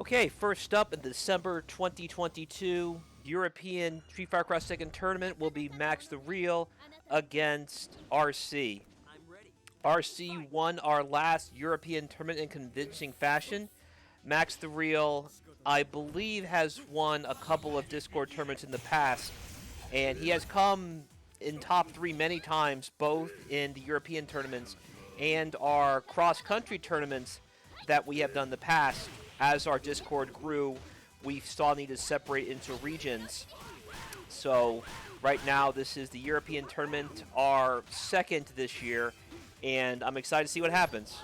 Okay, first up in the December 2022 European Street Fighter Cross Tekken tournament will be MaxTheReal against RC. RC won our last European tournament in convincing fashion. MaxTheReal, I believe, has won a couple of Discord tournaments in the past, and he has come in top 3 many times, both in the European tournaments and our cross-country tournaments that we have done in the past. As our Discord grew, we saw need to separate into regions. So right now, this is the European tournament, our second this year, and I'm excited to see what happens.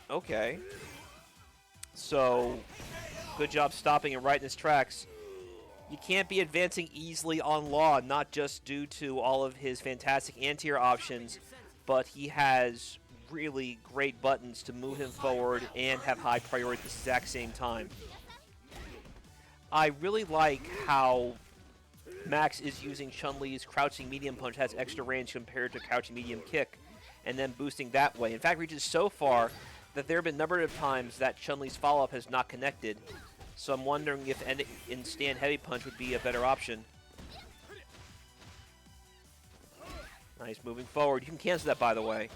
Okay. So, good job stopping it right in his tracks. You can't be advancing easily on Law, not just due to all of his fantastic anti-air options, but he has really great buttons to move him forward and have high priority at the exact same time. I really like how Max is using Chun-Li's crouching medium punch, has extra range compared to crouching medium kick, and then boosting that way. In fact, reaches so far that there have been a number of times that Chun-Li's follow-up has not connected. So I'm wondering if in stand heavy punch would be a better option. Nice, moving forward. You can cancel that, by the way.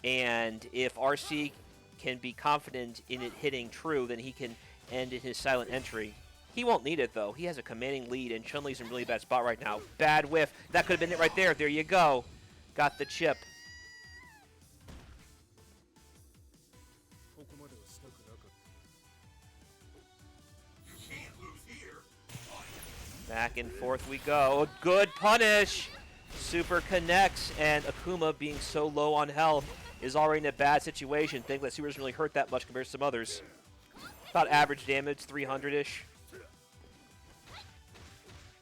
And if RC can be confident in it hitting true, then he can end in his silent entry. He won't need it, though. He has a commanding lead, and Chun-Li's in a really bad spot right now. Bad whiff. That could have been it right there. There you go. Got the chip. Back and forth we go. Good punish. Super connects, and Akuma, being so low on health, is already in a bad situation. Think that Super doesn't really hurt that much compared to some others. About average damage, 300-ish.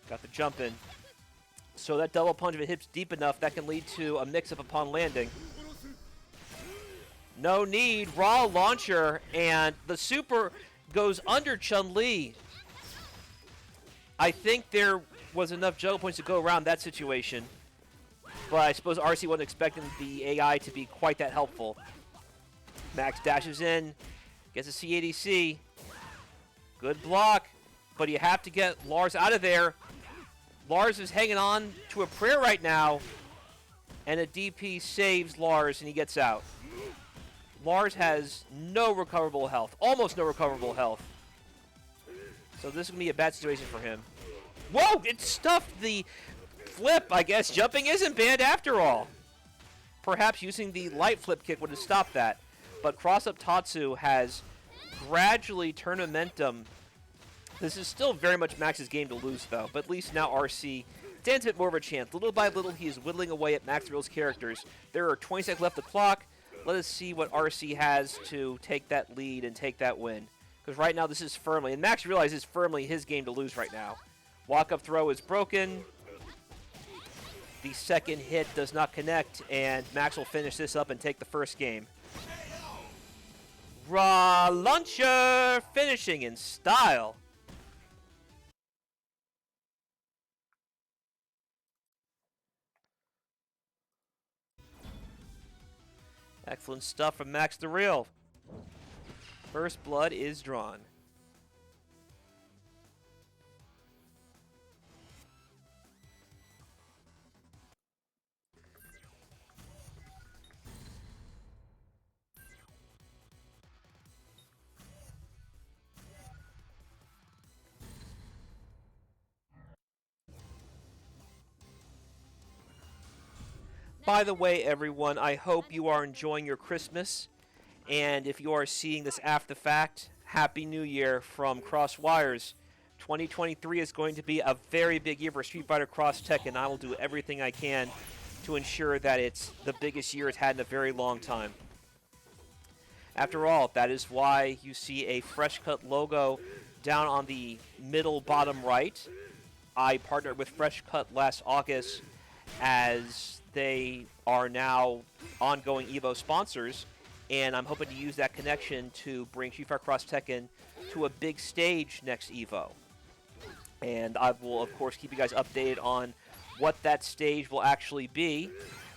Got the jump in. So that double punch, if it hits deep enough, that can lead to a mix-up upon landing. No need. Raw launcher, and the Super goes under Chun-Li. I think there was enough juggle points to go around that situation. But I suppose RC wasn't expecting the AI to be quite that helpful. Max dashes in, gets a C80C. Good block, but you have to get Lars out of there. Lars is hanging on to a prayer right now, and a DP saves Lars, and he gets out. Lars has no recoverable health, almost no recoverable health. So this is going to be a bad situation for him. Whoa, it stuffed the flip, I guess. Jumping isn't banned after all. Perhaps using the light flip kick would have stopped that. But cross-up Tatsu has gradually turned momentum. This is still very much Max's game to lose, though. But at least now RC stands a bit more of a chance. Little by little, he is whittling away at MaxTheReal's characters. There are 20 seconds left the clock. Let us see what RC has to take that lead and take that win. Because right now, this is firmly, and Max realizes firmly his game to lose right now. Walk-up throw is broken. The second hit does not connect, and Max will finish this up and take the first game. Raw launcher, finishing in style. Excellent stuff from MaxTheReal. First blood is drawn. By the way, everyone, I hope you are enjoying your Christmas. And if you are seeing this after the fact, Happy New Year from Crosswires. 2023 is going to be a very big year for Street Fighter Cross Tekken. I will do everything I can to ensure that it's the biggest year it's had in a very long time. After all, that is why you see a fresh cut logo down on the middle bottom right. I partnered with Fresh Cut last August as they are now ongoing EVO sponsors, and I'm hoping to use that connection to bring Street Fighter Cross Tekken to a big stage next EVO. And I will, of course, keep you guys updated on what that stage will actually be.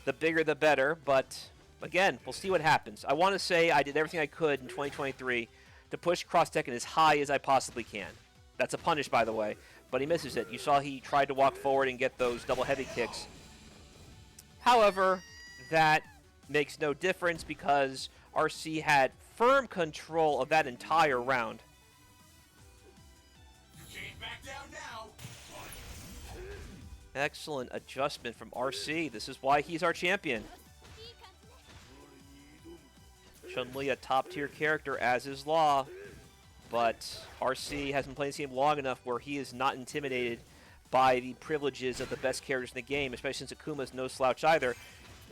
The bigger, the better, but Again, we'll see what happens. I want to say I did everything I could in 2023 to push Cross Tekken as high as I possibly can. That's a punish, by the way, but he misses it. You saw he tried to walk forward and get those double heavy kicks. However, that makes no difference because RC had firm control of that entire round. Excellent adjustment from RC. This is why he's our champion. Chun-Li, a top-tier character, as is Law, but RC hasn't played this game long enough where he is not intimidated by the privileges of the best characters in the game, especially since Akuma's no slouch either.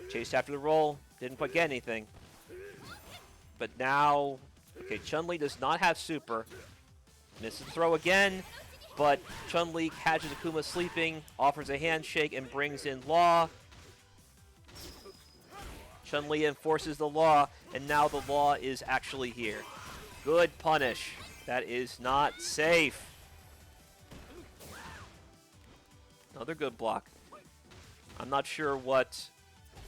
Chased after the roll, didn't quite get anything. But now, okay, Chun-Li does not have super. Misses the throw again, but Chun-Li catches Akuma sleeping, offers a handshake, and brings in Law. Chun-Li enforces the Law, and now the Law is actually here. Good punish. That is not safe. Another good block. I'm not sure what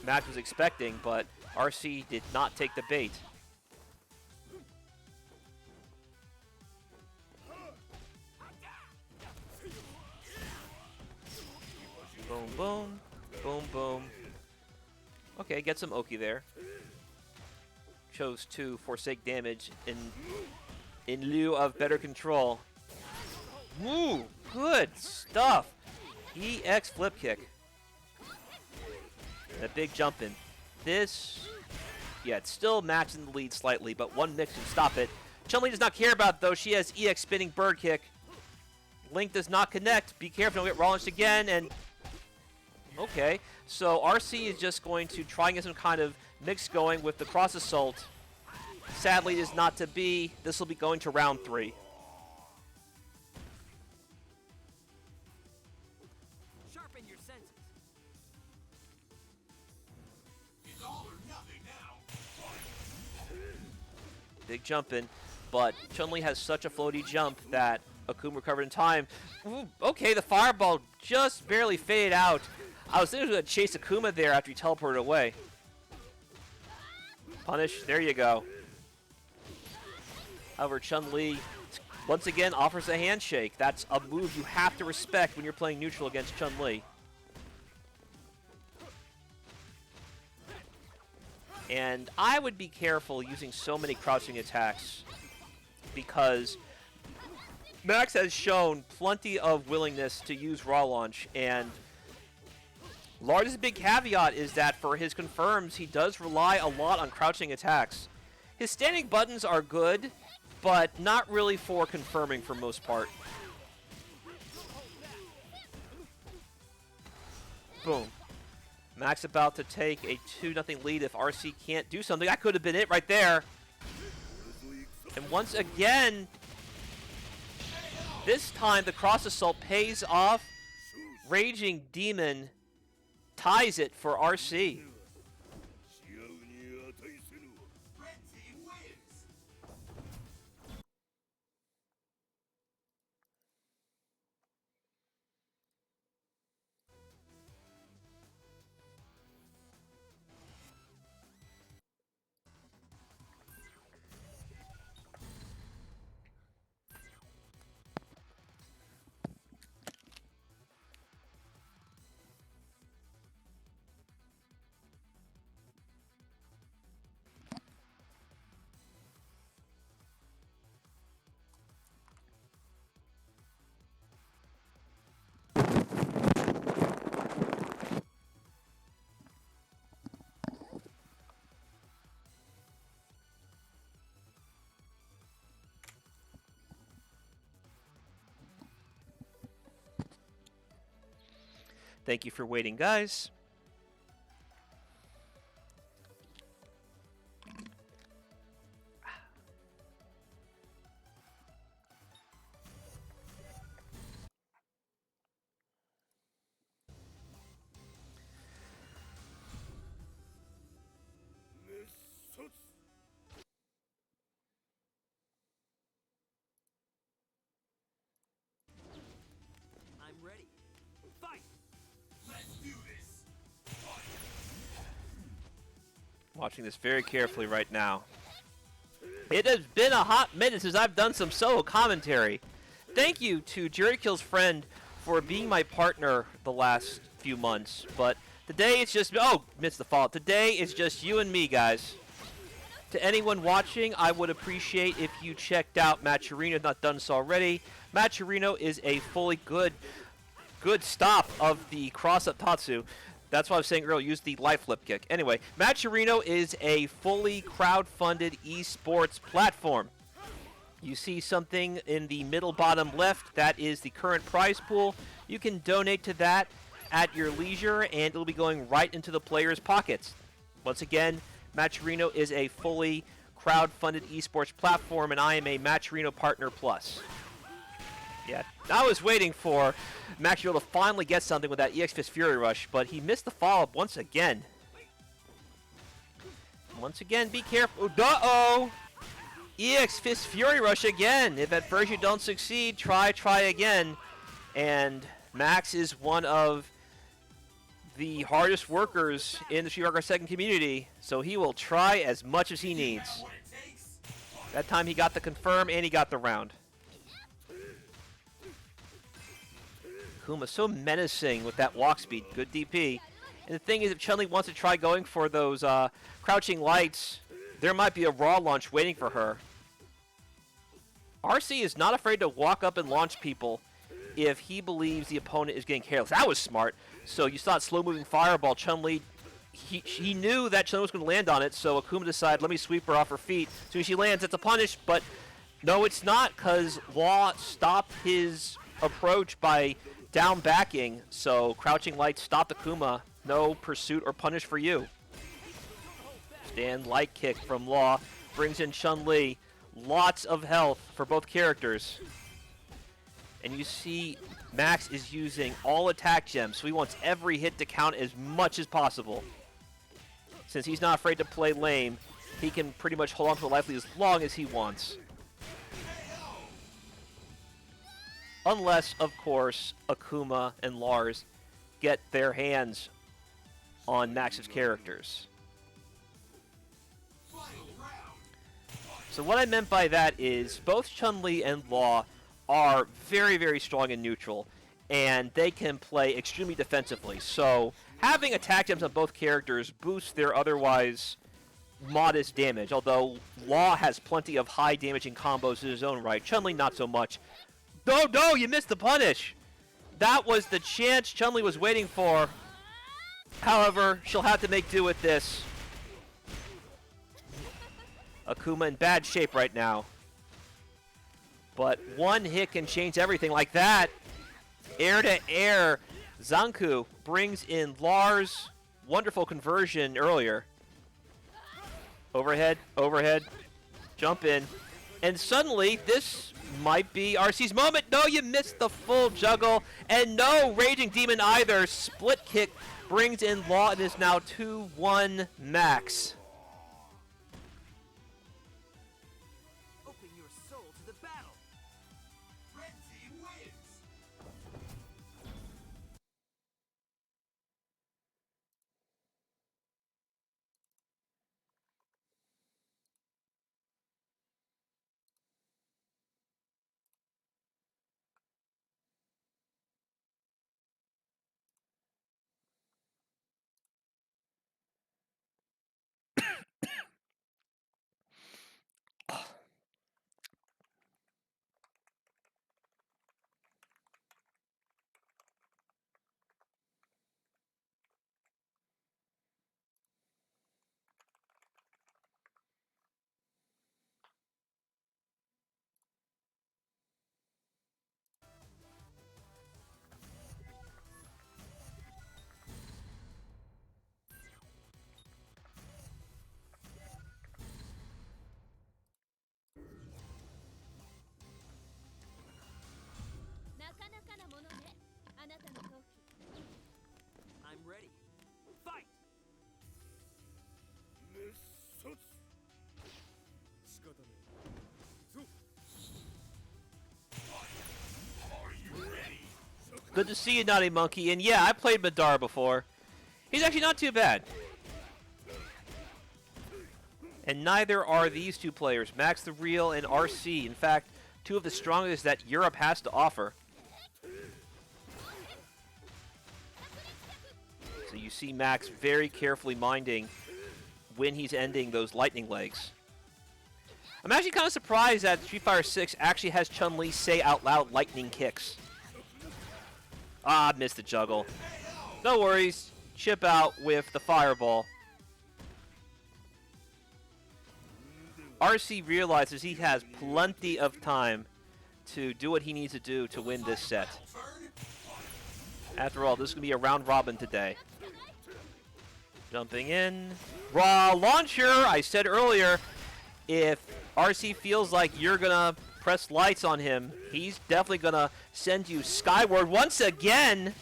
Max was expecting, but RC did not take the bait. Boom, boom, boom, boom. Okay, get some Oki there. Chose to forsake damage in lieu of better control. Woo! Good stuff! EX flip kick. And a big jump in. This, yeah, it's still Max in the lead slightly, but one mix can stop it. Chun-Li does not care about it, though. She has EX spinning bird kick. Link does not connect. Be careful, don't get launched again, and okay, so RC is just going to try and get some kind of mix going with the cross assault. Sadly, it is not to be. This will be going to round 3. Sharpen your senses. It's all or nothing now. Big jump in, but Chun-Li has such a floaty jump that Akuma recovered in time. Ooh, okay, the fireball just barely faded out. I was thinking going to chase Akuma there after he teleported away. Punish, there you go. However, Chun-Li once again offers a handshake. That's a move you have to respect when you're playing neutral against Chun-Li. And I would be careful using so many crouching attacks because Max has shown plenty of willingness to use raw launch, and Lars' big caveat is that for his confirms, he does rely a lot on crouching attacks. His standing buttons are good, but not really for confirming for most part. Boom. Max about to take a 2-0 lead if RC can't do something. That could have been it right there. And once again, this time the cross assault pays off. Raging Demon ties it for RC. Red team wins. Thank you for waiting, guys. I'm ready. Fight! Let's do this. Watching this very carefully right now. It has been a hot minute since I've done some solo commentary. Thank you to Juri Kill's friend for being my partner the last few months. But today it's just... Oh, missed the fall. Today it's just you and me, guys. To anyone watching, I would appreciate if you checked out Matcherino, if not done so already. Matcherino is a fully good stop of the cross-up Tatsu. That's what I was saying earlier, use the life flip kick. Anyway, Matcherino is a fully crowd-funded esports platform. You see something in the middle bottom left, that is the current prize pool. You can donate to that at your leisure, and it'll be going right into the players' pockets. Once again, Matcherino is a fully crowd-funded esports platform, and I am a Matcherino Partner Plus. Yeah, I was waiting for MaxTheReal to finally get something with that EX Fist Fury Rush, but he missed the follow-up once again. Once again, be careful. Uh-oh! EX Fist Fury Rush again. If at first you don't succeed, try again. And Max is one of the hardest workers in the SilverWah second community, so he will try as much as he needs. That time he got the confirm and he got the round. Akuma so menacing with that walk speed. Good DP. And the thing is, if Chun-Li wants to try going for those crouching lights, there might be a raw launch waiting for her. VArcee is not afraid to walk up and launch people if he believes the opponent is getting careless. That was smart. So you saw that slow-moving fireball. Chun-Li, he knew that Chun-Li was going to land on it, so Akuma decided, let me sweep her off her feet. As soon as she lands, it's a punish, but no, it's not, because Law stopped his approach by down backing, so crouching light stopped Akuma. No pursuit or punish for you. Stand light kick from Law brings in Chun-Li. Lots of health for both characters. And you see Max is using all attack gems, so he wants every hit to count as much as possible. Since he's not afraid to play lame, he can pretty much hold on to a life lead as long as he wants. Unless, of course, Akuma and Lars get their hands on Max's characters. So what I meant by that is both Chun-Li and Law are very, very strong in neutral, and they can play extremely defensively. So having attack gems on both characters boosts their otherwise modest damage, although Law has plenty of high damaging combos in his own right. Chun-Li not so much. No, you missed the punish! That was the chance Chun-Li was waiting for. However, she'll have to make do with this. Akuma in bad shape right now. But one hit can change everything like that. Air to air. Zanku brings in Lars. Wonderful conversion earlier. Overhead. Jump in. And suddenly, this might be RC's moment. No, you missed the full juggle. And no Raging Demon either. Split kick brings in Law. It is now 2-1 Max. Open your soul to the battle. Red team wins. I'm ready. Fight! Good to see you, Naughty Monkey. And yeah, I played Madara before. He's actually not too bad. And neither are these two players, MaxTheReal and RC. In fact, two of the strongest that Europe has to offer. So you see Max very carefully minding when he's ending those lightning legs. I'm actually kind of surprised that Street Fighter 6 actually has Chun-Li say out loud lightning kicks. Ah, missed the juggle. No worries. Chip out with the fireball. RC realizes he has plenty of time to do what he needs to do to win this set. After all, this is going to be a round robin today. Jumping in. Raw launcher! I said earlier, if RC feels like you're going to press lights on him, he's definitely going to send you skyward once again.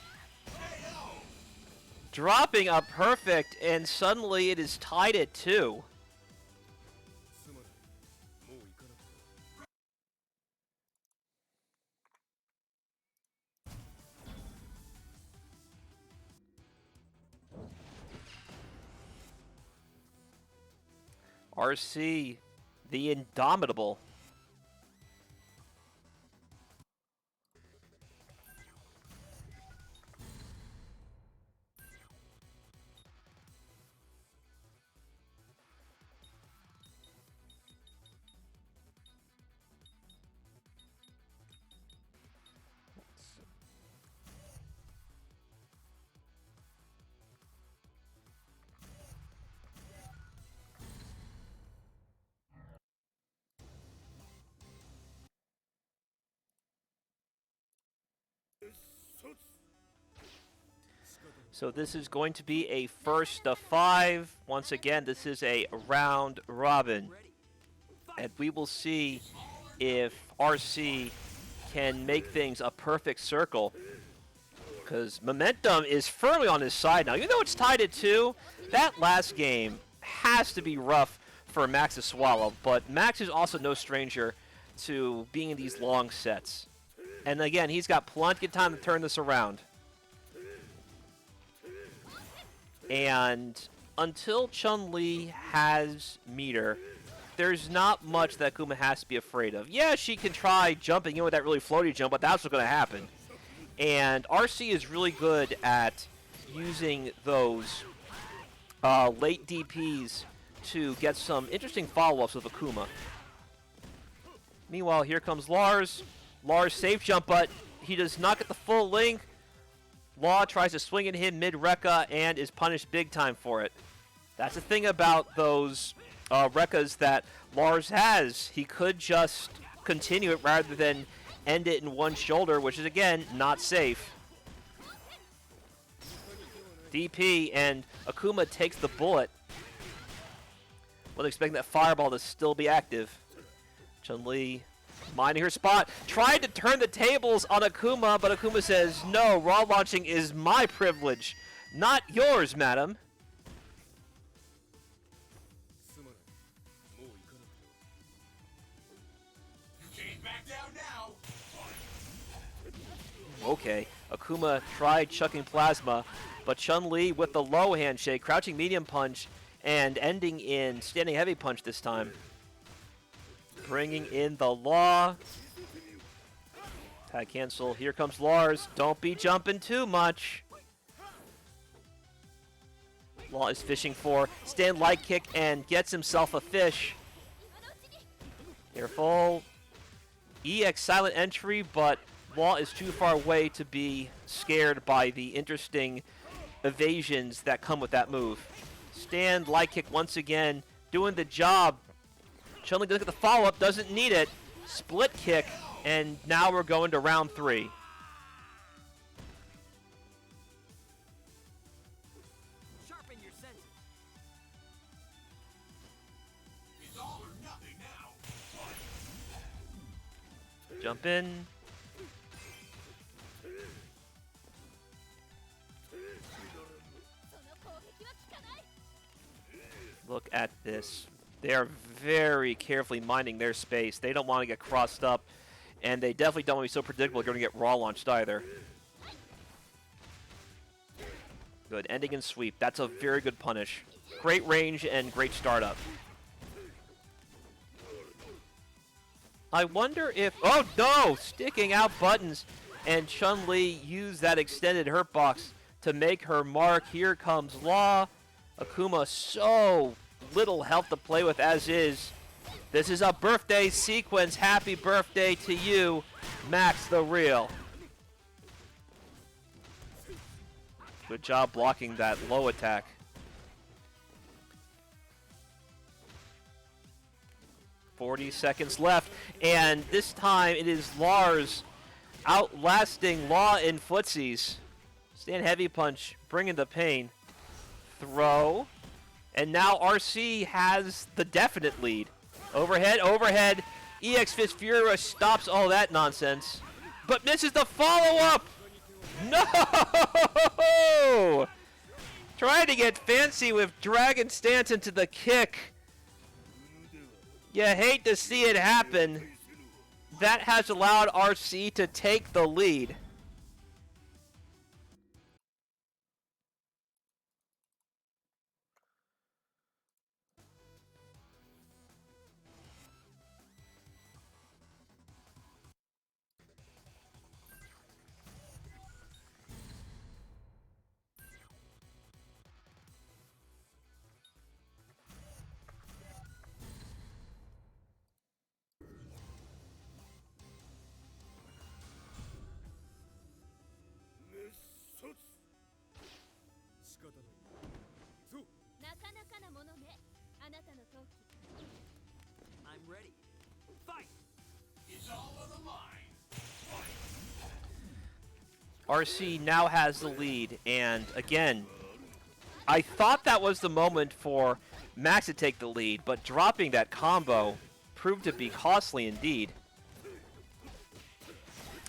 Dropping a perfect, and suddenly it is tied at 2. RC, the Indomitable. So this is going to be a first of 5. Once again, this is a round robin. And we will see if RC can make things a perfect circle. Because momentum is firmly on his side now. Even though it's tied at 2, that last game has to be rough for Max to swallow. But Max is also no stranger to being in these long sets. And again, he's got plenty of time to turn this around. And until Chun-Li has meter, there's not much that Akuma has to be afraid of. Yeah, she can try jumping in with that really floaty jump, but that's what's going to happen. And RC is really good at using those late DPs to get some interesting follow-ups with Akuma. Meanwhile, here comes Lars. Lars safe jump, but he does not get the full link. Law tries to swing at him mid-Rekka and is punished big time for it. That's the thing about those Rekkas that Lars has. He could just continue it rather than end it in one shoulder, which is, again, not safe. DP, and Akuma takes the bullet. Wasn't expecting that fireball to still be active. Chun-Li minding her spot, tried to turn the tables on Akuma, but Akuma says, no, raw launching is my privilege, not yours, madam. You can't back down now. Okay, Akuma tried chucking plasma, but Chun-Li with the low handshake, crouching medium punch, and ending in standing heavy punch this time. Bringing in the Law. Tag cancel. Here comes Lars. Don't be jumping too much. Law is fishing for stand light kick and gets himself a fish. Careful. EX silent entry, but Law is too far away to be scared by the interesting evasions that come with that move. Stand light kick once again, doing the job. Chun-Li doesn't get the follow-up, doesn't need it. Split kick, and now we're going to round 3. Sharpen your senses. It's all or nothing now. Jump in. Look at this. They are very carefully minding their space. They don't want to get crossed up, and they definitely don't want to be so predictable they're going to get raw launched either. Good. Ending in sweep. That's a very good punish. Great range and great startup. I wonder if... Oh, no! Sticking out buttons. And Chun-Li used that extended hurt box to make her mark. Here comes Law. Akuma so little health to play with as is. This is a birthday sequence. Happy birthday to you, MaxTheReal. Good job blocking that low attack. .40 seconds left, and this time it is Lars outlasting Law in footsies. Stand heavy punch, bringing the pain. Throw, and now RC has the definite lead. Overhead, overhead. EX Fist Fury Rush stops all that nonsense, but misses the follow-up. No! Trying to get fancy with Dragon Stance into the kick. You hate to see it happen. That has allowed RC to take the lead. I'm ready. Fight! It's all on the line. RC now has the lead, and again, I thought that was the moment for Max to take the lead, but dropping that combo proved to be costly indeed.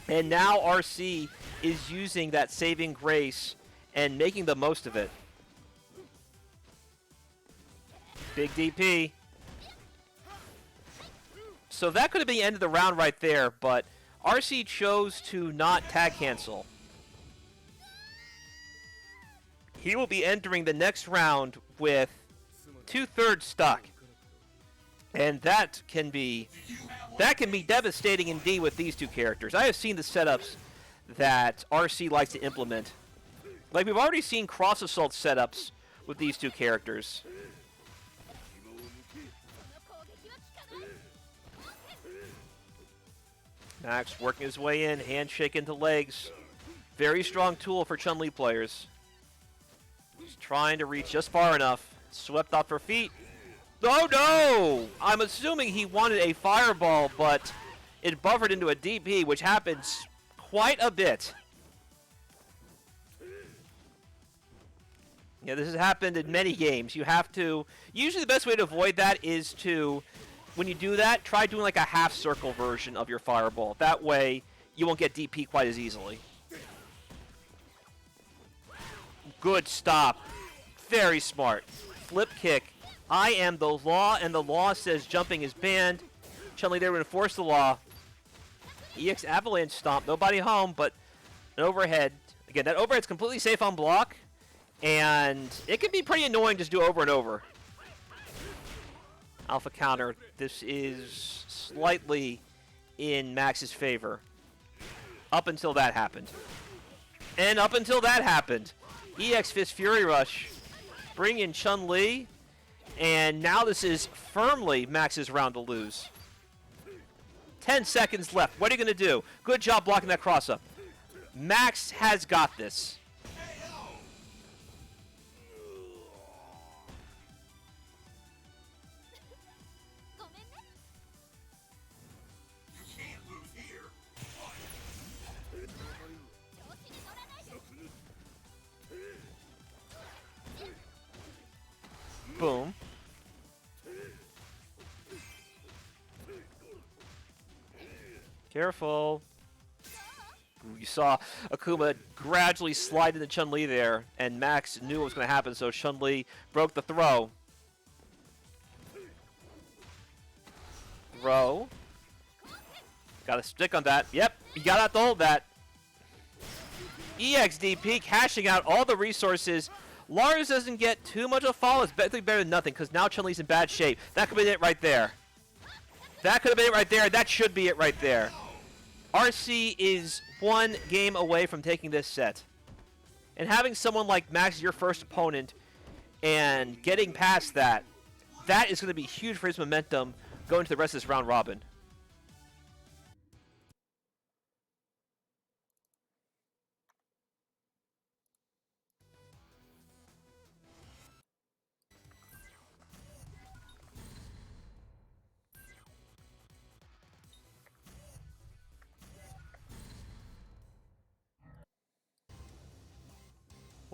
And now RC is using that saving grace and making the most of it. Big DP. So that could have been the end of the round right there, but RC chose to not tag cancel. He will be entering the next round with 2/3 stock. And that can be devastating indeed with these two characters. I have seen the setups that RC likes to implement. Like, we've already seen cross assault setups with these two characters. Max working his way in, handshake into legs. Very strong tool for Chun-Li players. He's trying to reach just far enough. Swept off her feet. Oh no! I'm assuming he wanted a fireball, but it buffered into a DP, which happens quite a bit. Yeah, this has happened in many games. You have to... Usually the best way to avoid that is to... When you do that, try doing like a half-circle version of your fireball. That way, you won't get DP quite as easily. Good stop. Very smart. Flip kick. I am the law, and the law says jumping is banned. Chun-Li there to enforce the law. EX Avalanche Stomp. Nobody home, but an overhead. Again, that overhead's completely safe on block, and it can be pretty annoying just to do over and over. Alpha counter. This is slightly in Max's favor. Up until that happened. And up until that happened. EX Fist Fury Rush. Bring in Chun-Li. And now this is firmly Max's round to lose. 10 seconds left. What are you going to do? Good job blocking that cross-up. Max has got this. Boom. Careful. You saw Akuma gradually slide into Chun-Li there, and Max knew what was going to happen, so Chun-Li broke the throw. Throw. Got to stick on that. Yep, you got to have to hold that. EXDP cashing out all the resources. Lars doesn't get too much of a follow. It's better than nothing, because now Chun-Li's in bad shape. That could be it right there. That could have been it right there. That should be it right there. RC is 1 game away from taking this set. And having someone like Max as your first opponent and getting past that, that is going to be huge for his momentum going to the rest of this round robin.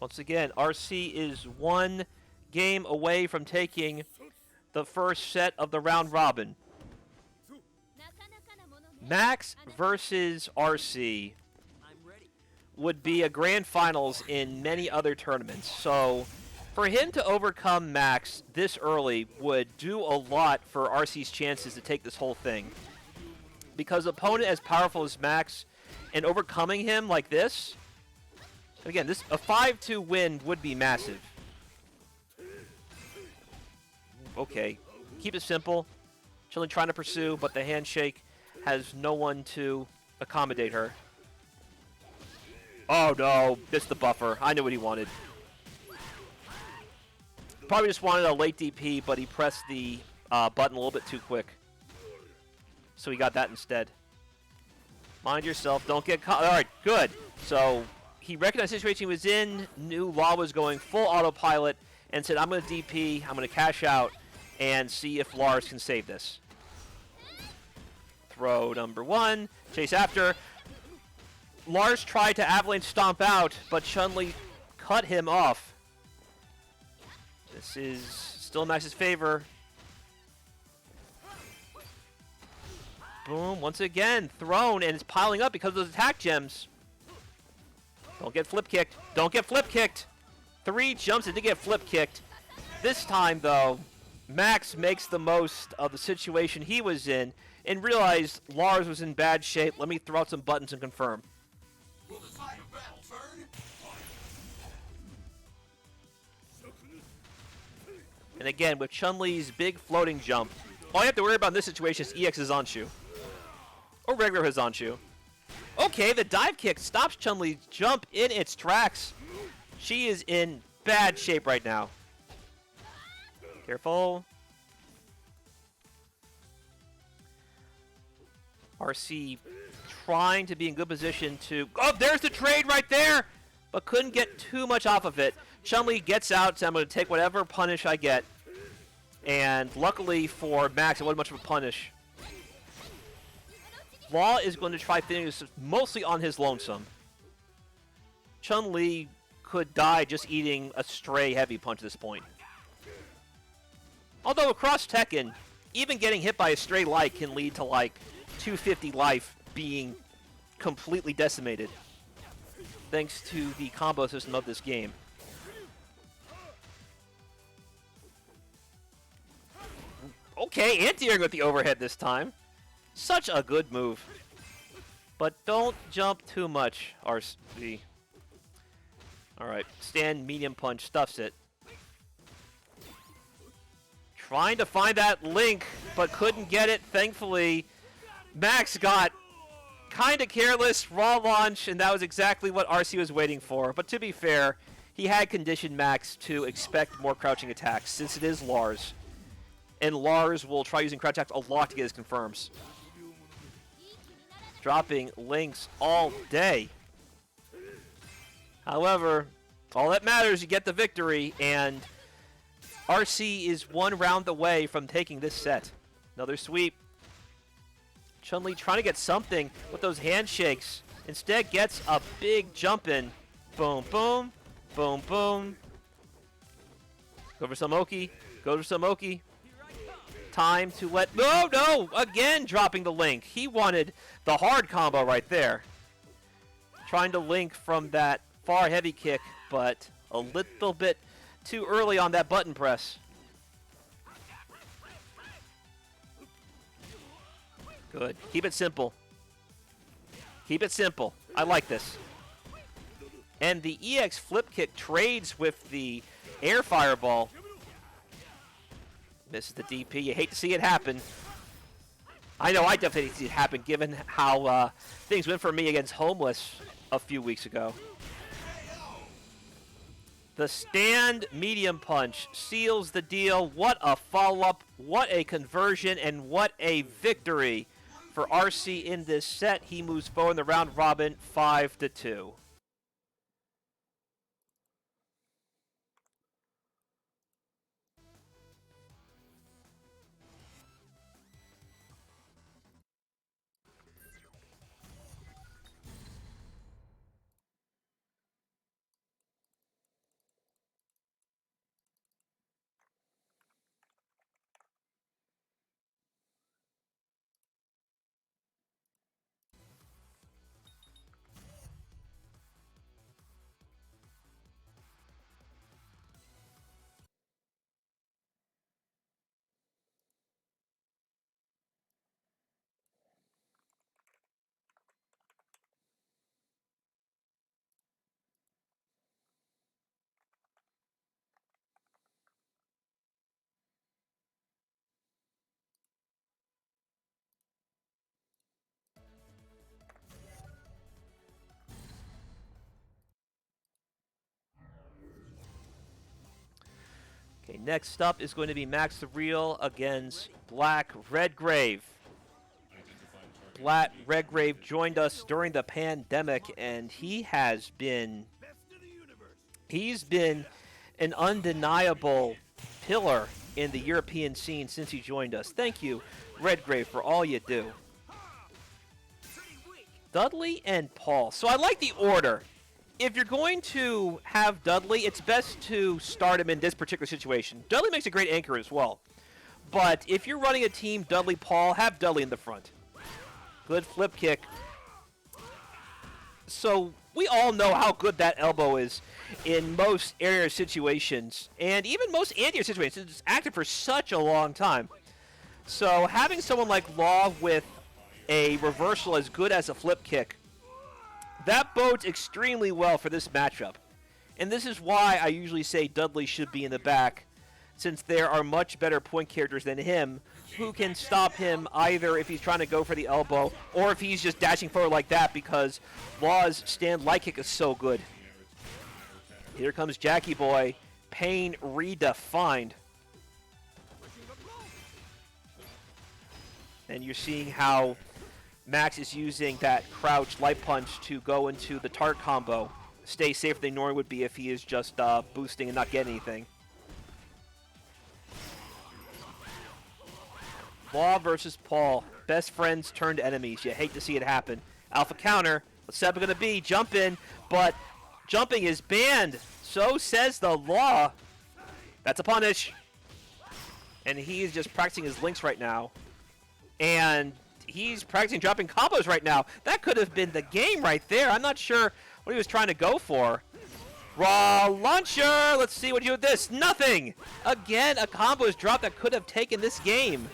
Once again, RC is 1 game away from taking the first set of the round robin. Max versus RC would be a grand finals in many other tournaments. So for him to overcome Max this early would do a lot for RC's chances to take this whole thing. Because an opponent as powerful as Max and overcoming him like this, again, a 5-2 win would be massive. Okay, keep it simple. Chun-Li trying to pursue, but the handshake has no one to accommodate her. Oh no, missed the buffer. I knew what he wanted. Probably just wanted a late DP, but he pressed the button a little bit too quick. So he got that instead. Mind yourself, don't get caught. Alright, good. So he recognized the situation he was in, knew Law was going full autopilot, and said, I'm going to DP, I'm going to cash out, and see if Lars can save this. Throw number 1, chase after. Lars tried to avalanche stomp out, but Chun-Li cut him off. This is still in Max's favor. Boom, once again, thrown, and it's piling up because of those attack gems. Don't get flip kicked. Don't get flip kicked. 3 jumps and did get flip kicked. This time, though, Max makes the most of the situation he was in and realized Lars was in bad shape. Let me throw out some buttons and confirm. Will the tide of battle turn? And again, with Chun-Li's big floating jump, all you have to worry about in this situation is EX's Zanshu. Or regular his Zanshu. Okay, the dive kick stops Chun-Li's jump in its tracks. She is in bad shape right now. Careful. RC trying to be in good position to... Oh, there's the trade right there! But couldn't get too much off of it. Chun-Li gets out, so I'm going to take whatever punish I get. And luckily for Max, it wasn't much of a punish. Law is going to try finishing this mostly on his lonesome. Chun-Li could die just eating a stray heavy punch at this point. Although across Tekken, even getting hit by a stray light can lead to like 250 life being completely decimated. Thanks to the combo system of this game. Okay, anti-airing with the overhead this time. Such a good move. But don't jump too much, RC. Alright, stand medium punch, stuffs it. Trying to find that link, but couldn't get it, thankfully. Max got kind of careless, raw launch, and that was exactly what RC was waiting for. But to be fair, he had conditioned Max to expect more crouching attacks, since it is Lars. And Lars will try using crouch attacks a lot to get his confirms. Dropping links all day. However, all that matters, you get the victory, and RC is 1 round away from taking this set. Another sweep. Chun-Li trying to get something with those handshakes. Instead gets a big jump in. Boom, boom, boom, boom. Go for some Oki. Go for some Oki. Time to let... No, no! Again dropping the link. He wanted the hard combo right there. Trying to link from that far heavy kick, but a little bit too early on that button press. Good. Keep it simple. Keep it simple. I like this. And the EX flip kick trades with the air fireball. Misses the DP. You hate to see it happen. I know I definitely see it happen given how things went for me against Homeless a few weeks ago. The stand medium punch seals the deal. What a follow-up, what a conversion, and what a victory for RC in this set. He moves forward in the round robin 5-2. Okay, next up is going to be MaxTheReal against Black Redgrave. Black Redgrave joined us during the pandemic, and he's been an undeniable pillar in the European scene since he joined us. Thank you, Redgrave, for all you do. Dudley and Paul. So I like the order. If you're going to have Dudley, it's best to start him in this particular situation. Dudley makes a great anchor as well. But if you're running a team Dudley-Paul, have Dudley in the front. Good flip kick. So we all know how good that elbow is in most area situations, and even most anti-air situations. It's active for such a long time. So having someone like Law with a reversal as good as a flip kick, that bodes extremely well for this matchup. And this is why I usually say Dudley should be in the back, since there are much better point characters than him who can stop him either if he's trying to go for the elbow or if he's just dashing forward like that, because Law's stand light kick is so good. Here comes Jackie Boy. Pain redefined. And you're seeing how Max is using that crouch light punch to go into the tart combo. Stay safer than Nori would be if he is just boosting and not getting anything. Law versus Paul. Best friends turned enemies. You hate to see it happen. Alpha counter. What's Seba going to be? Jump in, but jumping is banned. So says the law. That's a punish. And he's just practicing his links right now. And he's practicing dropping combos right now. That could have been the game right there. I'm not sure what he was trying to go for. Raw launcher. Let's see what you do with this. Nothing. Again, a combo is dropped that could have taken this game.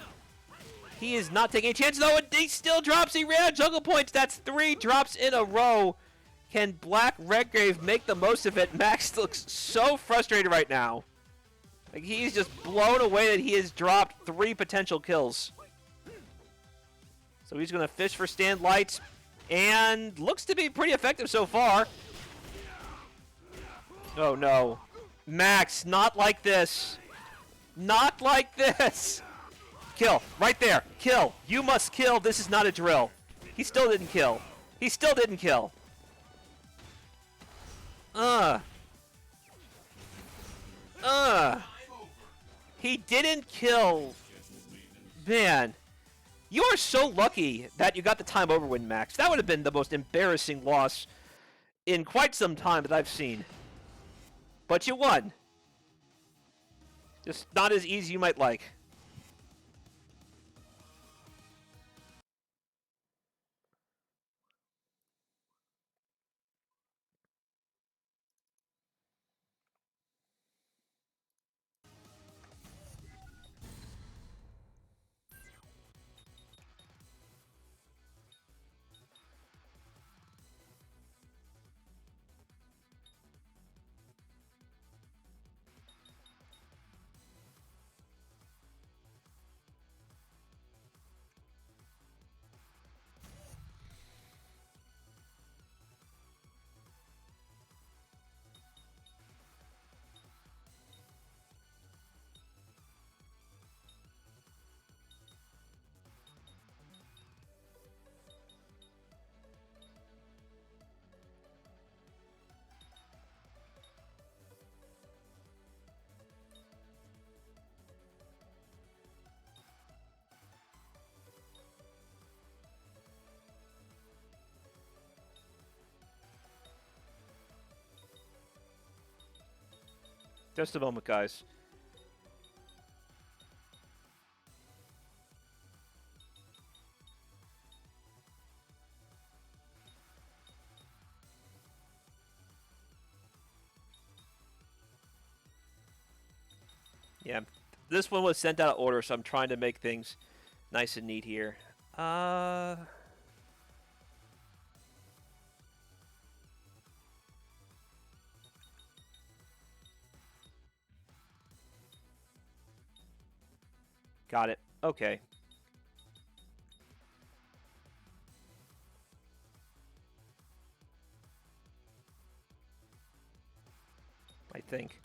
He is not taking any chances, though, and he still drops. He ran out of juggle points. That's 3 drops in a row. Can Black Redgrave make the most of it? Max looks so frustrated right now. Like, he's just blown away that he has dropped 3 potential kills. So he's going to fish for stand lights, and looks to be pretty effective so far. Oh, no. Max, not like this. Not like this. Kill. Right there. Kill. You must kill. This is not a drill. He still didn't kill. He still didn't kill. He didn't kill. Man. You are so lucky that you got the time over win, Max. That would have been the most embarrassing loss in quite some time that I've seen. But you won. Just not as easy as you might like. Just a moment, guys. Yeah, this one was sent out of order, so I'm trying to make things nice and neat here. Got it. Okay. I think.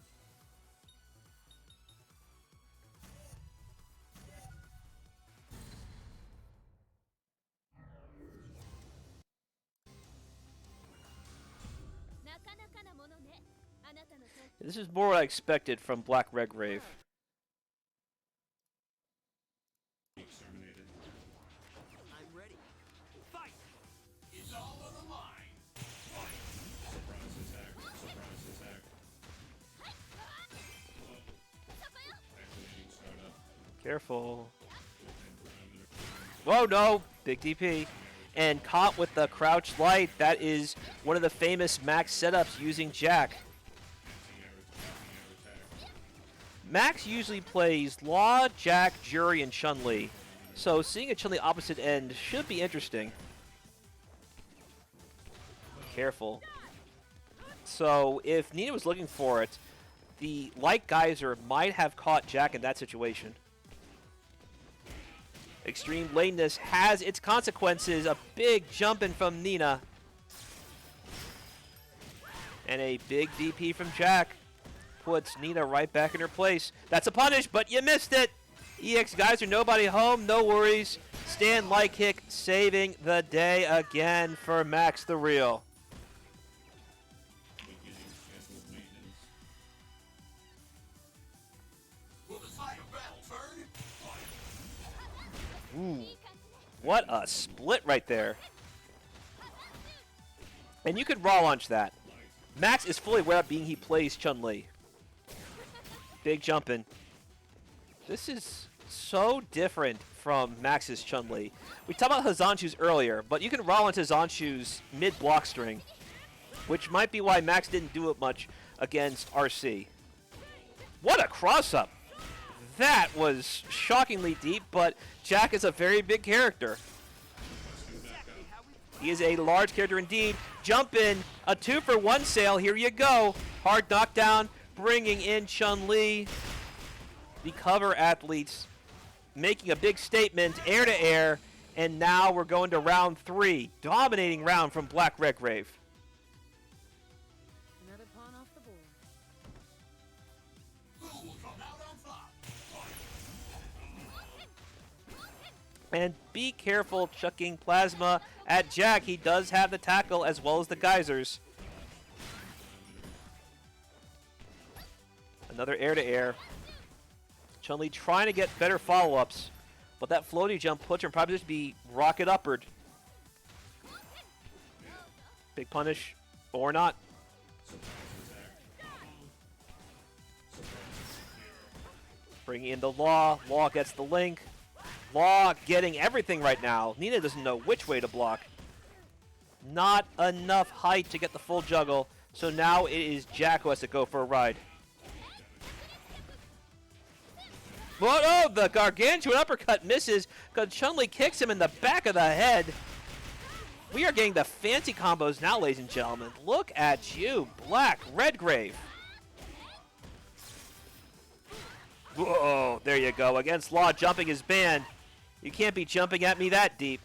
This is more what I expected from Black Redgrave. Exterminated. I'm ready. Fight! It's all on the line. Fight. Surprise attack. Surprise attack. Activating startup. Careful. Whoa, no! Big DP. And caught with the crouch light. That is one of the famous Max setups using Jack. Max usually plays Law, Jack, Juri, and Chun-Li. So seeing a Chun-Li opposite end should be interesting. Careful. So if Nina was looking for it, the Light Geyser might have caught Jack in that situation. Extreme lameness has its consequences. A big jumping from Nina. And a big DP from Jack puts Nina right back in her place. That's a punish, but you missed it. EX Geyser, nobody home, no worries. Stand light kick, saving the day again for MaxTheReal. Will the tide of battle turn? Ooh, what a split right there. And you could raw launch that. Max is fully aware of being he plays Chun-Li. Big jumping. This is so different from Max's Chun-Li. We talked about Hazanshu's earlier, but you can raw launch Hazanshu's mid-block string, which might be why Max didn't do it much against RC. What a cross-up! That was shockingly deep, but Jack is a very big character. He is a large character indeed. Jump in, a 2-for-1 sale. Here you go. Hard knockdown, bringing in Chun-Li. The cover athletes making a big statement, air to air, and now we're going to round 3. Dominating round from Black Redgrave. Another pawn off the board. Who will come out on top? And be careful chucking plasma at Jack. He does have the tackle as well as the geysers. Another air-to-air. Chun-Li trying to get better follow-ups, but that floaty jump puts her in probably just be rocket upward. Big punish, or not. Bringing in the Law. Law gets the link. Law getting everything right now. Nina doesn't know which way to block. Not enough height to get the full juggle, so now it is Jack who has to go for a ride. But oh, the gargantuan uppercut misses because Chun-Li kicks him in the back of the head. We are getting the fancy combos now, ladies and gentlemen. Look at you, Black Redgrave. Whoa, there you go. Against Law, jumping his banned. You can't be jumping at me that deep.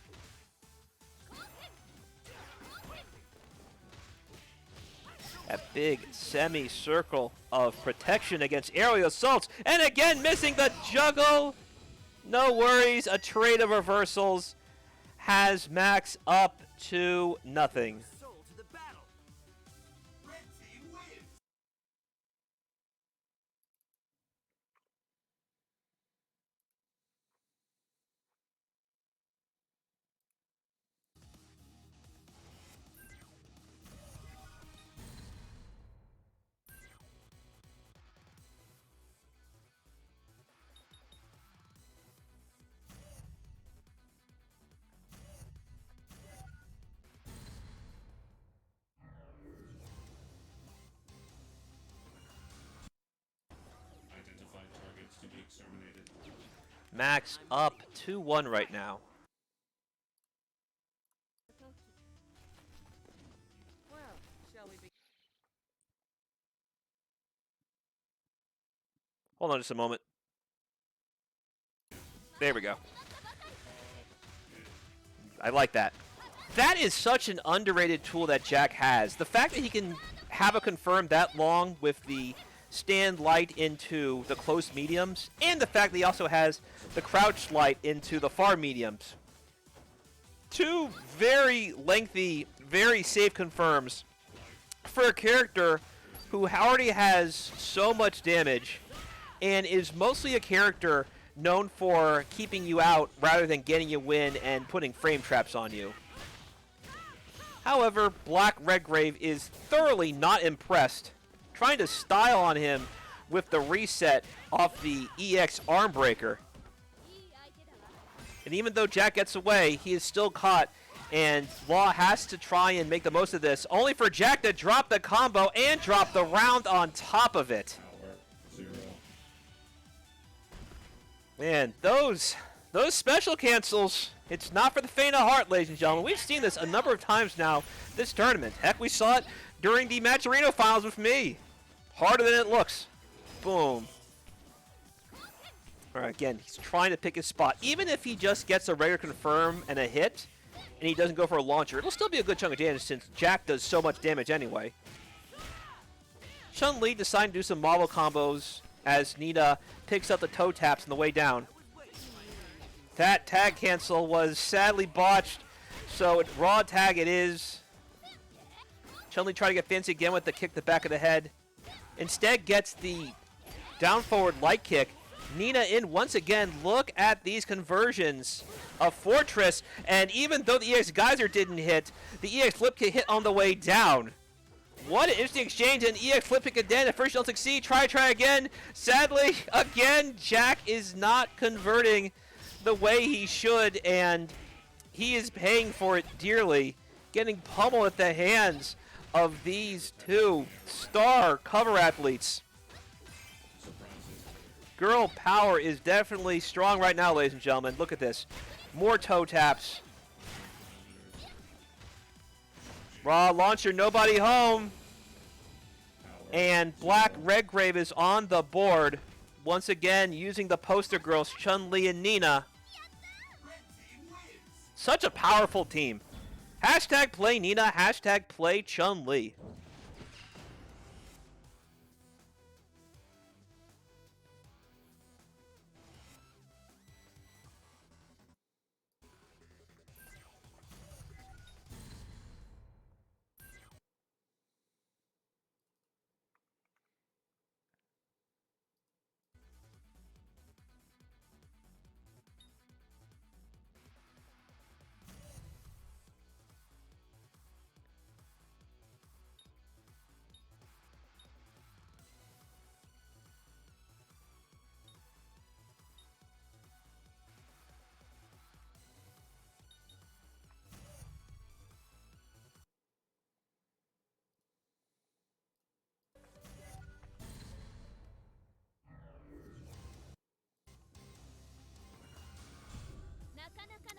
A big semicircle of protection against aerial assaults. And again, missing the juggle. No worries. A trade of reversals has Max up to nothing. Soul to the battle. Red team wins. Max up 2-1 right now. Well, shall we begin? Hold on just a moment. There we go. I like that. That is such an underrated tool that Jack has. The fact that he can have a confirm that long with the stand light into the close mediums, and the fact that he also has the crouch light into the far mediums. Two very lengthy, very safe confirms for a character who already has so much damage and is mostly a character known for keeping you out rather than getting you win and putting frame traps on you. However, Black Redgrave is thoroughly not impressed, trying to style on him with the reset off the EX arm breaker. And even though Jack gets away, he is still caught, and Law has to try and make the most of this, only for Jack to drop the combo and drop the round on top of it. Man, those special cancels, it's not for the faint of heart, ladies and gentlemen. We've seen this a number of times now this tournament. Heck, we saw it during the MaxTheReal finals with me. Harder than it looks. Boom. All right, again, he's trying to pick his spot. Even if he just gets a regular confirm and a hit, and he doesn't go for a launcher, it'll still be a good chunk of damage since Jack does so much damage anyway. Chun-Li decided to do some marble combos as Nina picks up the toe taps on the way down. That tag cancel was sadly botched, so raw tag it is. Chun-Li trying to get fancy again with the kick to the back of the head. Instead gets the down forward light kick. Nina in once again. Look at these conversions of Fortress, and even though the EX Geyser didn't hit, the EX flip kick hit on the way down. What an interesting exchange, and EX flip kick again. At first you don't succeed, try again. Sadly, again, Jack is not converting the way he should, and he is paying for it dearly, getting pummeled at the hands of these two star cover athletes. Girl power is definitely strong right now, ladies and gentlemen. Look at this. More toe taps. Raw launcher, nobody home. And Black Redgrave is on the board. Once again, using the poster girls, Chun-Li and Nina. Such a powerful team. Hashtag play Nina, hashtag play Chun-Li.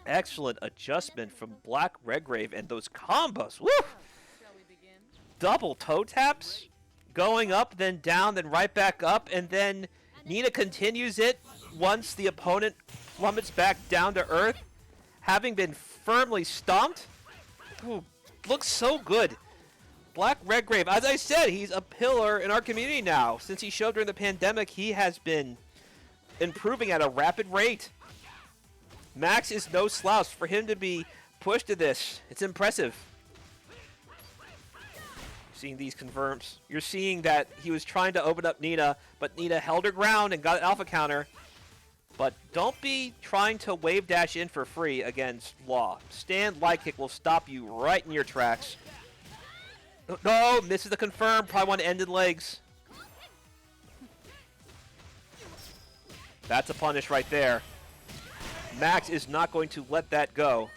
Excellent adjustment from Black Redgrave, and those combos. Woo! Shall we begin? Double toe taps, going up, then down, then right back up, and then Nina continues it once the opponent plummets back down to earth, having been firmly stomped. Ooh, looks so good. Black Redgrave, as I said, he's a pillar in our community now. Since he showed during the pandemic, he has been improving at a rapid rate. Max is no slouch. For him to be pushed to this, it's impressive. Seeing these confirms, you're seeing that he was trying to open up Nina, but Nina held her ground and got an alpha counter. But don't be trying to wave dash in for free against Law. Stand light kick will stop you right in your tracks. No, misses the confirm. Probably want to end in legs. That's a punish right there. Max is not going to let that go.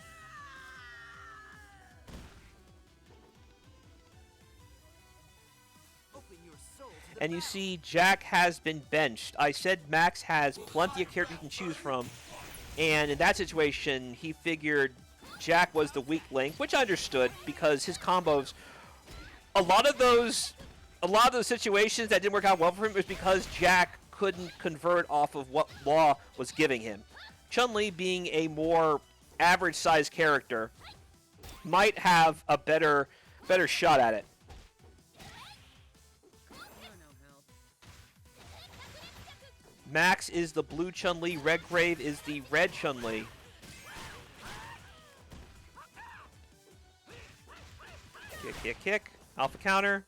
and you see Jack has been benched. I said Max has plenty of characters he can choose from, and in that situation, he figured Jack was the weak link, which I understood because his combos, a lot of those situations that didn't work out well for him was because Jack couldn't convert off of what Law was giving him. Chun-Li, being a more average-sized character, might have a better shot at it. You're no help. Max is the blue Chun-Li, Redgrave is the red Chun-Li. Kick. Alpha counter.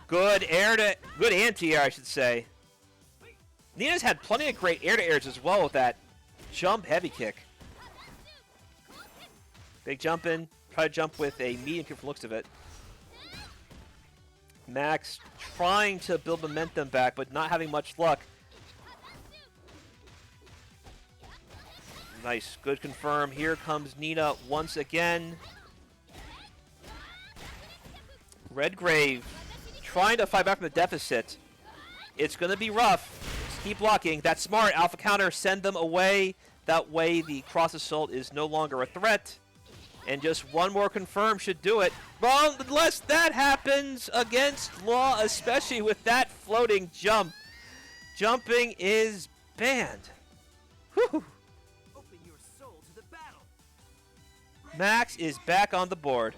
Good anti-air, I should say. Nina's had plenty of great air-to-airs as well with that jump heavy kick. Big jump in. Try to jump with a medium kick from the looks of it. Max trying to build momentum back, but not having much luck. Nice. Good confirm. Here comes Nina once again. Redgrave trying to fight back from the deficit. It's going to be rough. Just keep blocking. That's smart. Alpha counter. Send them away. That way the cross assault is no longer a threat. And just one more confirm should do it. Well, unless that happens against Law, especially with that floating jump. Jumping is banned. Whew. Open your soul to the battle. Max is back on the board.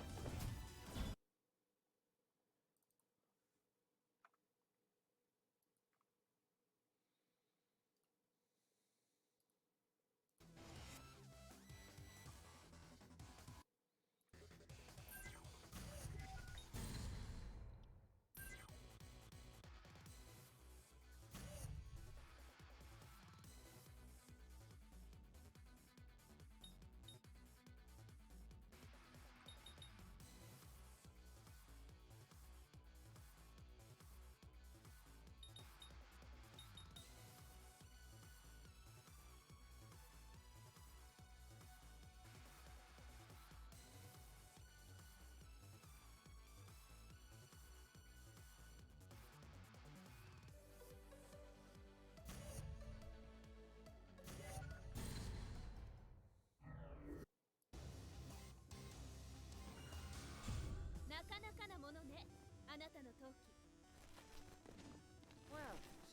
Well,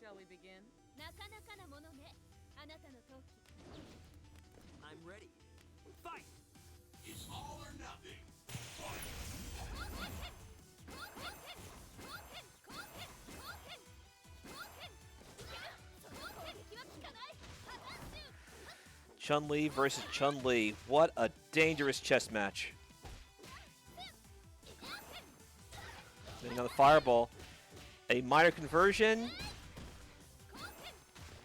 shall we begin? I'm ready. Fight! It's all or nothing. Chun-Li versus Chun-Li. What a dangerous chess match. Getting on the fireball. A minor conversion.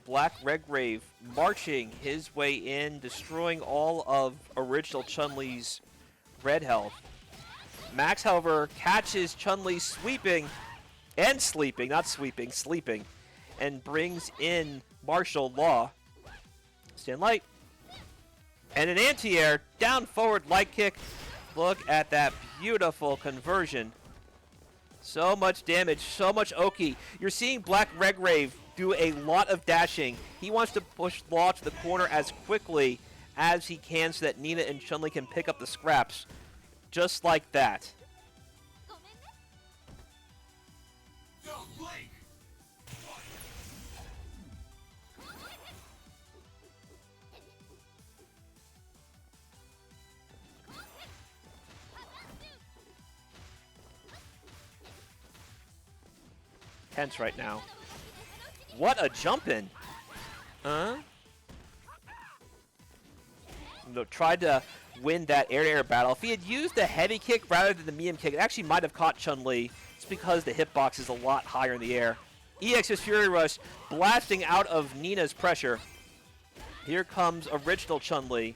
Black Redgrave marching his way in, destroying all of original Chun-Li's red health. Max, however, catches Chun-Li sweeping and sleeping, not sweeping, sleeping, and brings in martial law. Stand light. And an anti-air, down forward light kick. Look at that beautiful conversion. So much damage, so much Oki. You're seeing Black Redgrave do a lot of dashing. He wants to push Law to the corner as quickly as he can so that Nina and Chun-Li can pick up the scraps. Just like that. Don't blink. Tense right now. What a jump in. No, tried to win that air-to-air battle. If he had used the heavy kick rather than the medium kick, it actually might have caught Chun-Li. It's because the hitbox is a lot higher in the air. EX's Fury Rush blasting out of Nina's pressure. Here comes original Chun-Li.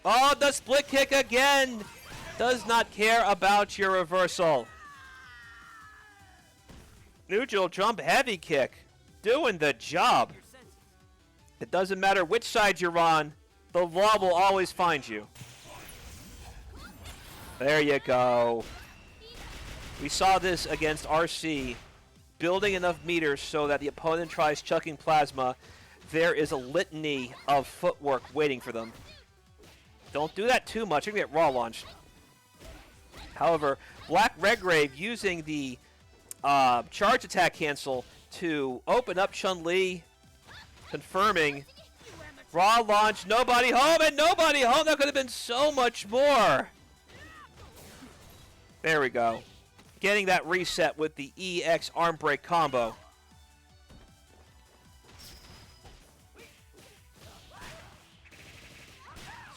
Oh, the split kick again! Does not care about your reversal. Neutral jump heavy kick. Doing the job. Your senses. It doesn't matter which side you're on. The law will always find you. There you go. We saw this against RC, building enough meters so that the opponent tries chucking plasma. There is a litany of footwork waiting for them. Don't do that too much. You're going to get raw launched. However, Black Redgrave using the charge attack cancel to open up Chun-Li, confirming raw launch, nobody home, and nobody home. That could have been so much more. There we go. Getting that reset with the EX arm break combo.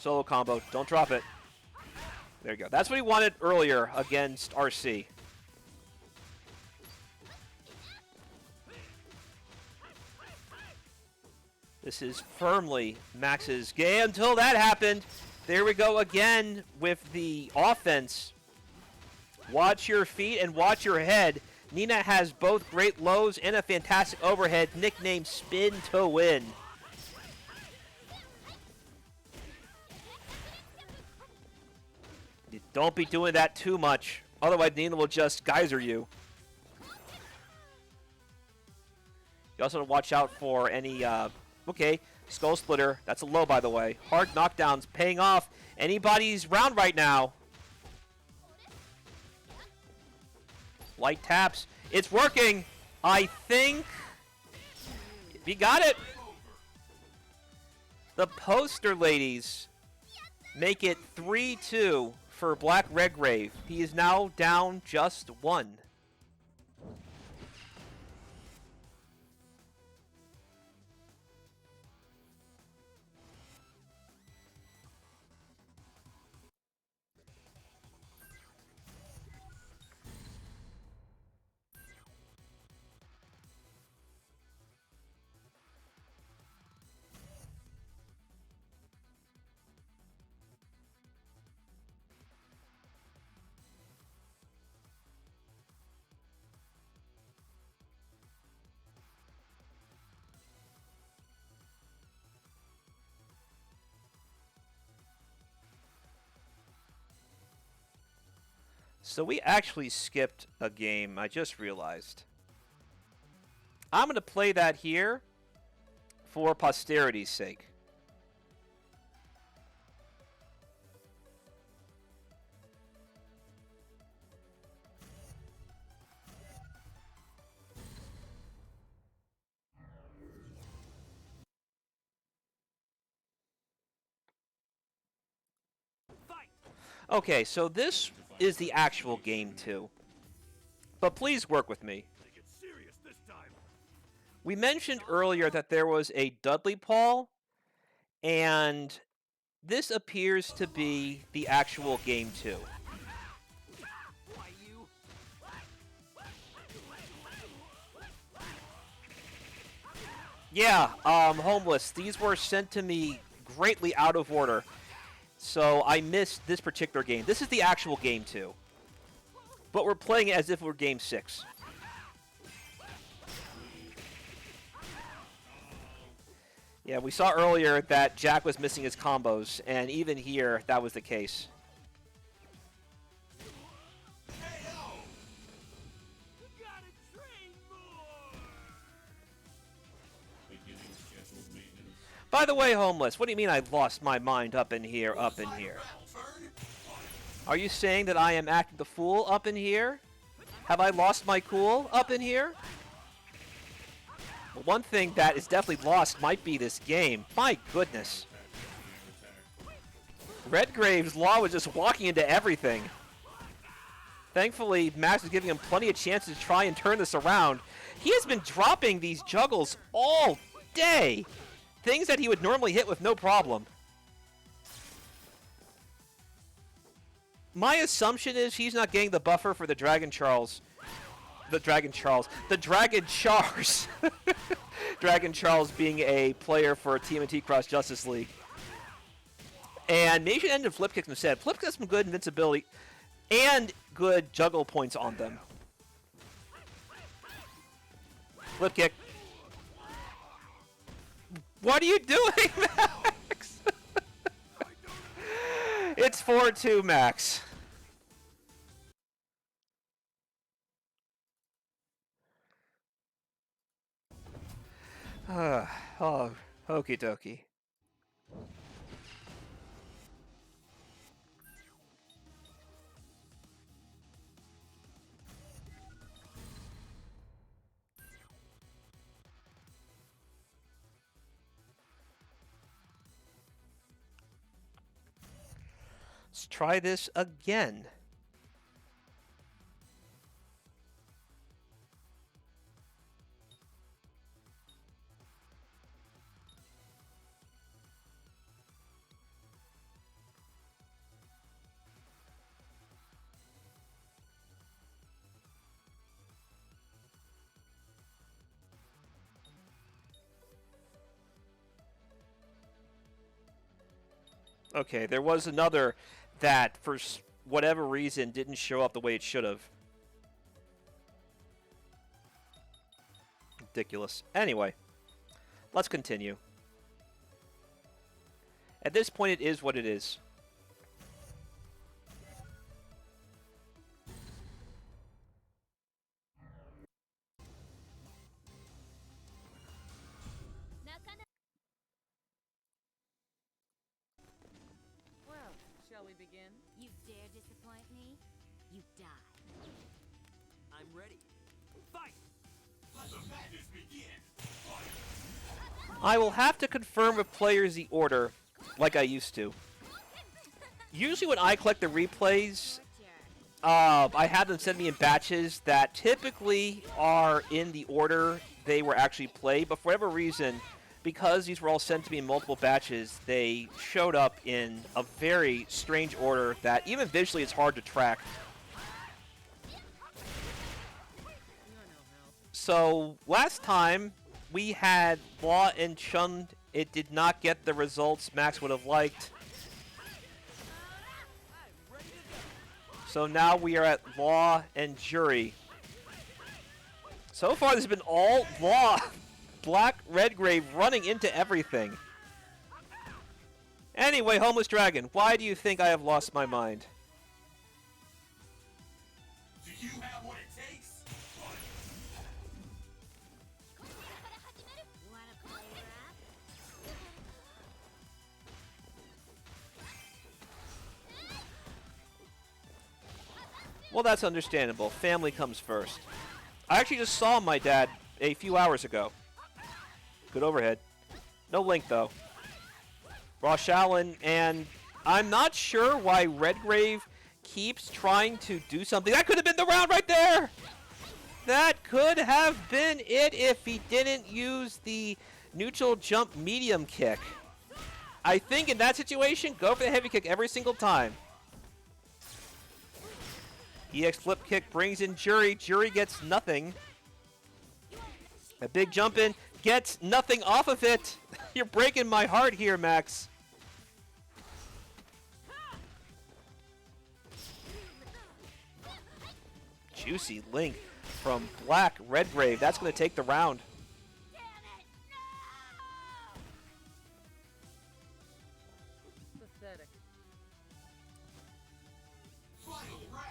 Solo combo. Don't drop it. There you go. That's what he wanted earlier against RC. This is firmly Max's game until that happened. There we go again with the offense. Watch your feet and watch your head. Nina has both great lows and a fantastic overhead, nicknamed Spin to Win. Don't be doing that too much. Otherwise, Nina will just geyser you. You also want to watch out for any... okay, Skull Splitter. That's a low, by the way. Hard knockdowns paying off. Anybody's round right now. Light taps. It's working. I think... We got it. The poster ladies make it 3-2 for Black Redgrave. He is now down just 1. So we actually skipped a game, I just realized. I'm going to play that here for posterity's sake. Okay, so this is the actual game 2. But please work with me. Take it serious this time. We mentioned earlier that there was a Dudley Paul, and this appears to be the actual game 2. Yeah, Homeless, these were sent to me greatly out of order. So I missed this particular game. This is the actual game 2. But we're playing it as if it were game 6. Yeah, we saw earlier that Jack was missing his combos, and even here, that was the case. By the way, Homeless, what do you mean I lost my mind up in here, up in here? Are you saying that I am acting the fool up in here? Have I lost my cool up in here? Well, one thing that is definitely lost might be this game. My goodness. Redgrave's Law was just walking into everything. Thankfully, Max is giving him plenty of chances to try and turn this around. He has been dropping these juggles all day. Things that he would normally hit with no problem. My assumption is he's not getting the buffer for the Dragon Charles. The Dragon Charles. The Dragon Chars. Dragon Charles being a player for TMNT Cross Justice League. And maybe should end in flip kicks instead. Flip kicks some good invincibility and good juggle points on them. Flip kick. What are you doing, Max? It's 4-2, Max. Oh, okie dokie. Let's try this again. Okay, there was another that, for whatever reason, didn't show up the way it should have. Ridiculous. Anyway, let's continue. At this point, it is what it is. Well, shall we begin? You dare disappoint me? You die. I'm ready. Fight! Let the madness begin. I will have to confirm with players the order, like I used to. Usually when I collect the replays, I have them send me in batches that typically are in the order they were actually played, but for whatever reason, because these were all sent to me in multiple batches, they showed up in a very strange order that even visually it's hard to track. You're no help. So last time we had Law and Chun. It did not get the results Max would have liked. So now we are at Law and Juri. So far this has been all Law. Black Redgrave running into everything. Anyway, Homeless Dragon, why do you think I have lost my mind? Do you have what it takes? Wanna play rough? Well, that's understandable. Family comes first. I actually just saw my dad a few hours ago. Good overhead. No link, though. Roshalin, and I'm not sure why Redgrave keeps trying to do something. That could have been the round right there! That could have been it if he didn't use the neutral jump medium kick. I think in that situation, go for the heavy kick every single time. EX flip kick brings in Juri. Juri gets nothing. A big jump in. Gets nothing off of it. You're breaking my heart here, Max. Juicy link from Black Redgrave. That's going to take the round. Pathetic. Final round.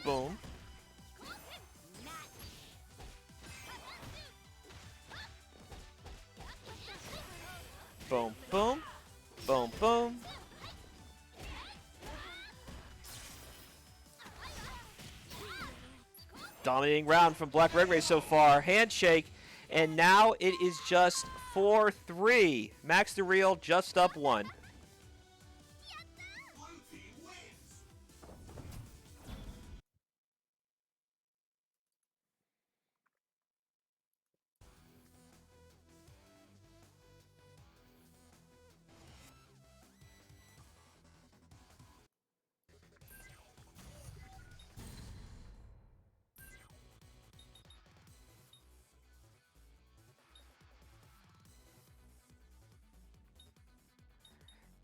Boom. Boom, boom. Boom, boom. Dominating round from Black Redgrave so far. Handshake. And now it is just 4-3. MaxTheReal just up one. Blue team wins.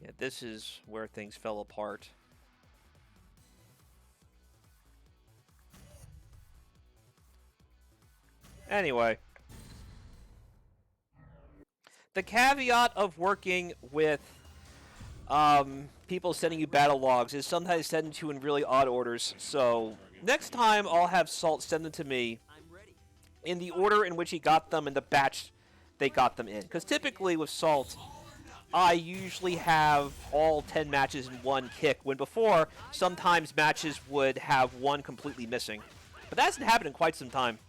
Yeah, this is where things fell apart. Anyway. The caveat of working with people sending you battle logs is sometimes sending to in really odd orders. So next time I'll have Salt send them to me I'm ready. in the order in which he got them and the batch they got them in. Because typically with Salt, I usually have all 10 matches in one kick, when before, sometimes matches would have one completely missing. But that hasn't happened in quite some time.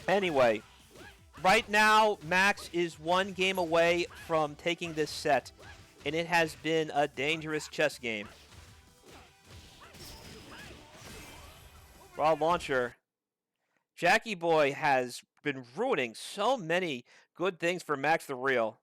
Anyway, right now, Max is one game away from taking this set, and it has been a dangerous chess game. Raw launcher. Jackie Boy has been ruining so many good things for MaxTheReal.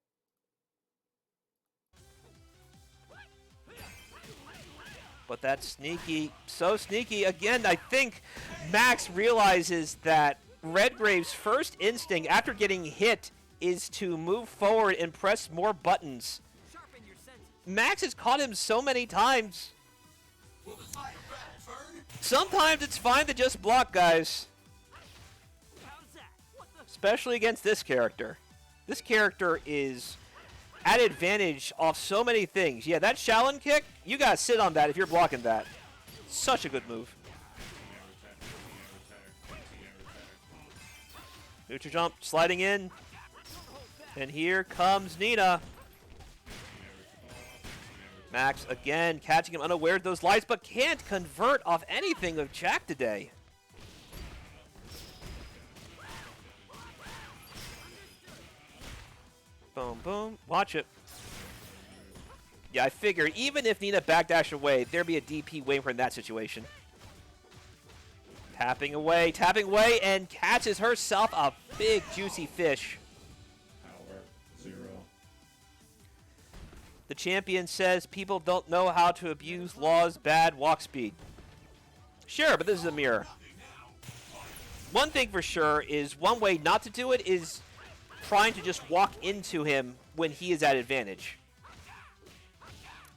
But that's sneaky. So sneaky. Again, I think Max realizes that Redgrave's first instinct after getting hit is to move forward and press more buttons. Sharpen your senses. Max has caught him so many times. Will the fire battle turn? Sometimes it's fine to just block, guys. How's that? What the? Especially against this character. This character is at advantage off so many things. Yeah, that Shaolin kick, you gotta sit on that if you're blocking that. Such a good move. Neutral jump, sliding in. And here comes Nina. Max again catching him unaware of those lights, but can't convert off anything of Jack today. Boom, boom. Watch it. Yeah, I figured even if Nina backdashed away, there'd be a DP waiting for in that situation. Tapping away, and catches herself a big, juicy fish. Power 0. The champion says people don't know how to abuse Law's bad walk speed. Sure, but this is a mirror. One thing for sure is one way not to do it is trying to just walk into him when he is at advantage.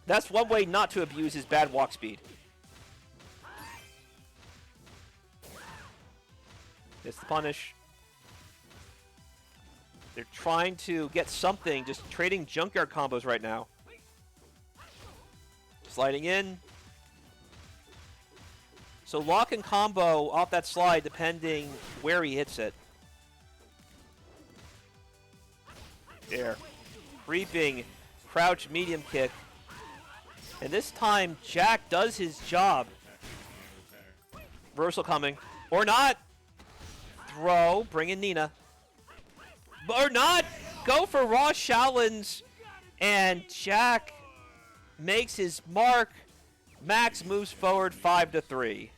That's one way not to abuse his bad walk speed. It's the punish. They're trying to get something, just trading junkyard combos right now. Sliding in. So lock and combo off that slide depending where he hits it. There. Creeping crouch medium kick. And this time Jack does his job. Reversal coming. Or not. Throw. Bring in Nina. Or not. Go for raw Shaolins. And Jack makes his mark. Max moves forward 5-3.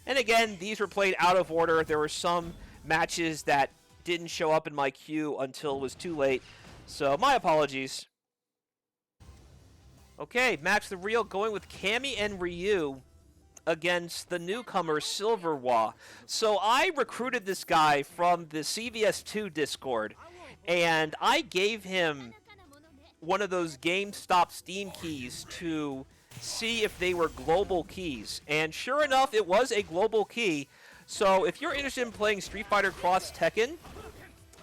And again, these were played out of order. There were some matches that didn't show up in my queue until it was too late. So my apologies. Okay, MaxTheReal going with Cammy and Ryu against the newcomer SilverWah. So I recruited this guy from the CVS2 Discord, and I gave him one of those GameStop Steam keys to see if they were global keys. And sure enough, it was a global key. So if you're interested in playing Street Fighter Cross Tekken,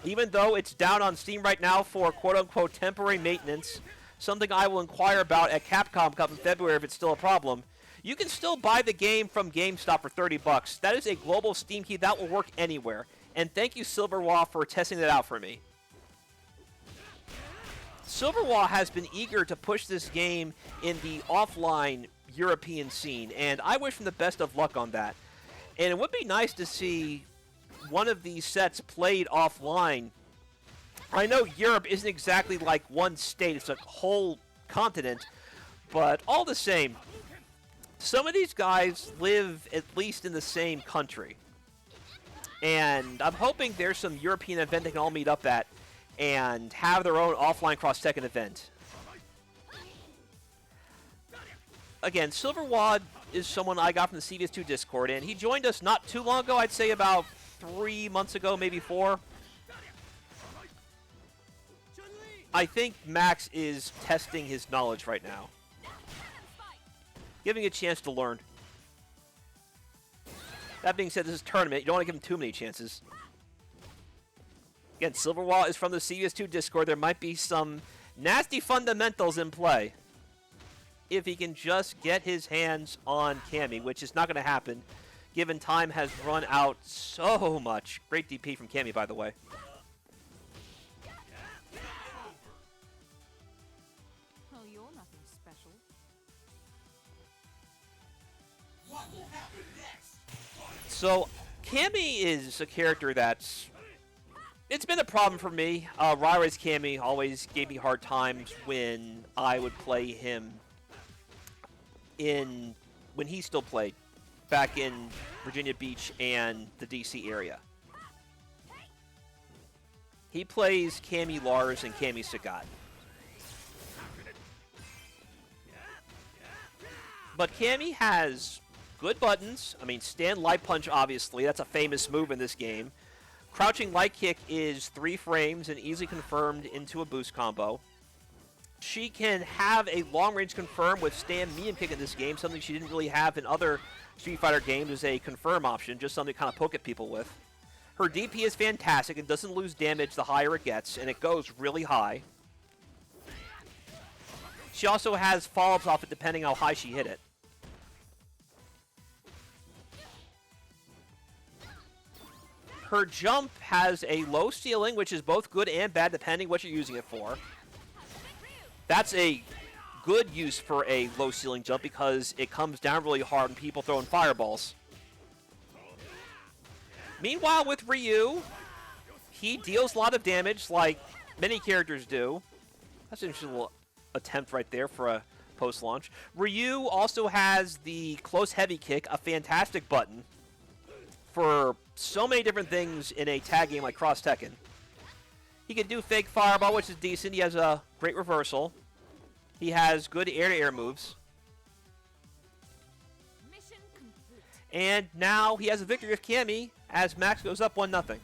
even though it's down on Steam right now for quote-unquote temporary maintenance, something I will inquire about at Capcom Cup in February if it's still a problem, you can still buy the game from GameStop for $30. That is a global Steam key that will work anywhere. And thank you, SilverWah, for testing that out for me. SilverWah has been eager to push this game in the offline European scene, and I wish him the best of luck on that. And it would be nice to see one of these sets played offline. I know Europe isn't exactly like one state, it's a whole continent, but all the same, some of these guys live at least in the same country. And I'm hoping there's some European event they can all meet up at and have their own offline Cross Tekken event. Again, SilverWah is someone I got from the CVS2 Discord, and he joined us not too long ago, I'd say about 3 months ago, maybe 4. I think Max is testing his knowledge right now. Giving a chance to learn. That being said, this is a tournament. You don't want to give him too many chances. Again, SilverWah is from the CS2 Discord. There might be some nasty fundamentals in play. If he can just get his hands on Cammy, which is not going to happen, given time has run out so much. Great DP from Cammy, by the way. Oh, you're nothing special. What will happen next? So, Cammy is a character that's... It's been a problem for me. Ryray's Cammy always gave me hard times when I would play him when he still played back in Virginia Beach and the DC area. He plays Cammy Lars and Cammy Sagat. But Cammy has good buttons. I mean, stand light punch, obviously. That's a famous move in this game. Crouching light kick is 3 frames and easily confirmed into a boost combo. She can have a long-range confirm with stand medium kick in this game, something she didn't really have in other Street Fighter games as a confirm option, just something to kind of poke at people with. Her DP is fantastic and doesn't lose damage the higher it gets, and it goes really high. She also has follow-ups off it depending how high she hit it. Her jump has a low ceiling, which is both good and bad depending what you're using it for. That's a good use for a low ceiling jump because it comes down really hard when people throwing fireballs. Meanwhile, with Ryu, he deals a lot of damage like many characters do. That's an interesting little attempt right there for a post-launch. Ryu also has the close heavy kick, a fantastic button for so many different things in a tag game like Cross Tekken. He can do fake fireball, which is decent. He has a great reversal. He has good air-to-air moves. Mission complete. And now he has a victory with Cammy as Max goes up 1-0.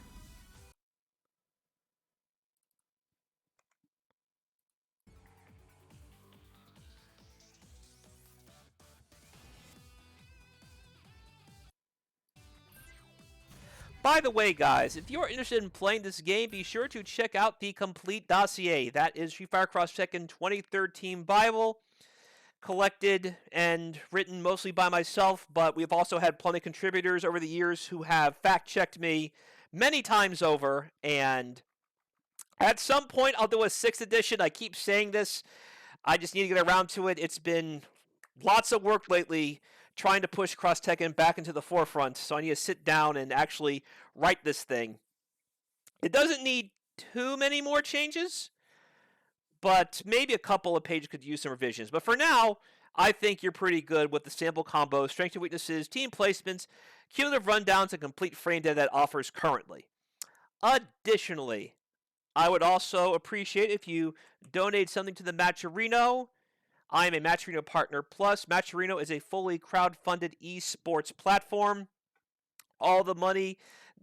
By the way, guys, if you're interested in playing this game, be sure to check out the complete dossier. That is Street Fighter Cross Tekken 2013 Bible, collected and written mostly by myself, but we've also had plenty of contributors over the years who have fact-checked me many times over, and at some point I'll do a 6th edition. I keep saying this. I just need to get around to it. It's been lots of work lately trying to push Cross Tekken back into the forefront, so I need to sit down and actually write this thing. It doesn't need too many more changes, but maybe a couple of pages could use some revisions. But for now, I think you're pretty good with the sample combos, strengths and weaknesses, team placements, cumulative rundowns, and complete frame data that offers currently. Additionally, I would also appreciate if you donate something to the Matcherino. I am a Matcherino Partner Plus. Matcherino is a fully crowd-funded esports platform. All the money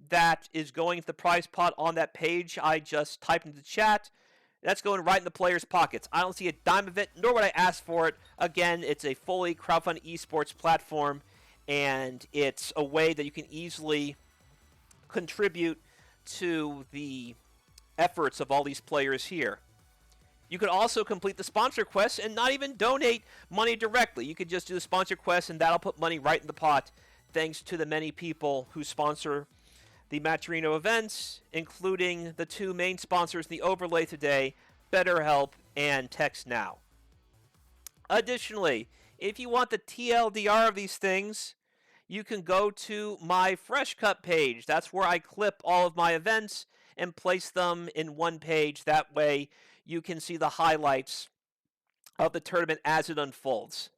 that is going to the prize pot on that page, I just typed into the chat. That's going right in the players' pockets. I don't see a dime of it, nor would I ask for it. Again, it's a fully crowd-funded esports platform, and it's a way that you can easily contribute to the efforts of all these players here. You could also complete the sponsor quest and not even donate money directly. You could just do the sponsor quest, and that'll put money right in the pot, thanks to the many people who sponsor the Matcherino events, including the 2 main sponsors in the overlay today, BetterHelp and TextNow. Additionally, if you want the TLDR of these things, you can go to my Fresh Cut page. That's where I clip all of my events and place them in one page. That way, you can see the highlights of the tournament as it unfolds.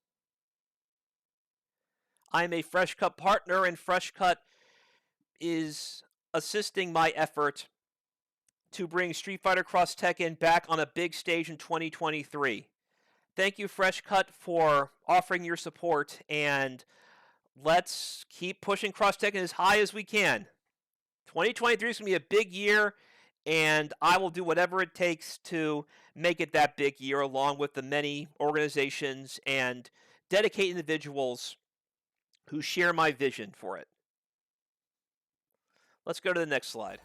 I'm a Fresh Cut partner, and Fresh Cut is assisting my effort to bring Street Fighter Cross Tekken back on a big stage in 2023. Thank you, Fresh Cut, for offering your support, and let's keep pushing Cross Tekken as high as we can. 2023 is going to be a big year, and I will do whatever it takes to make it that big year, along with the many organizations and dedicated individuals who share my vision for it. Let's go to the next slide.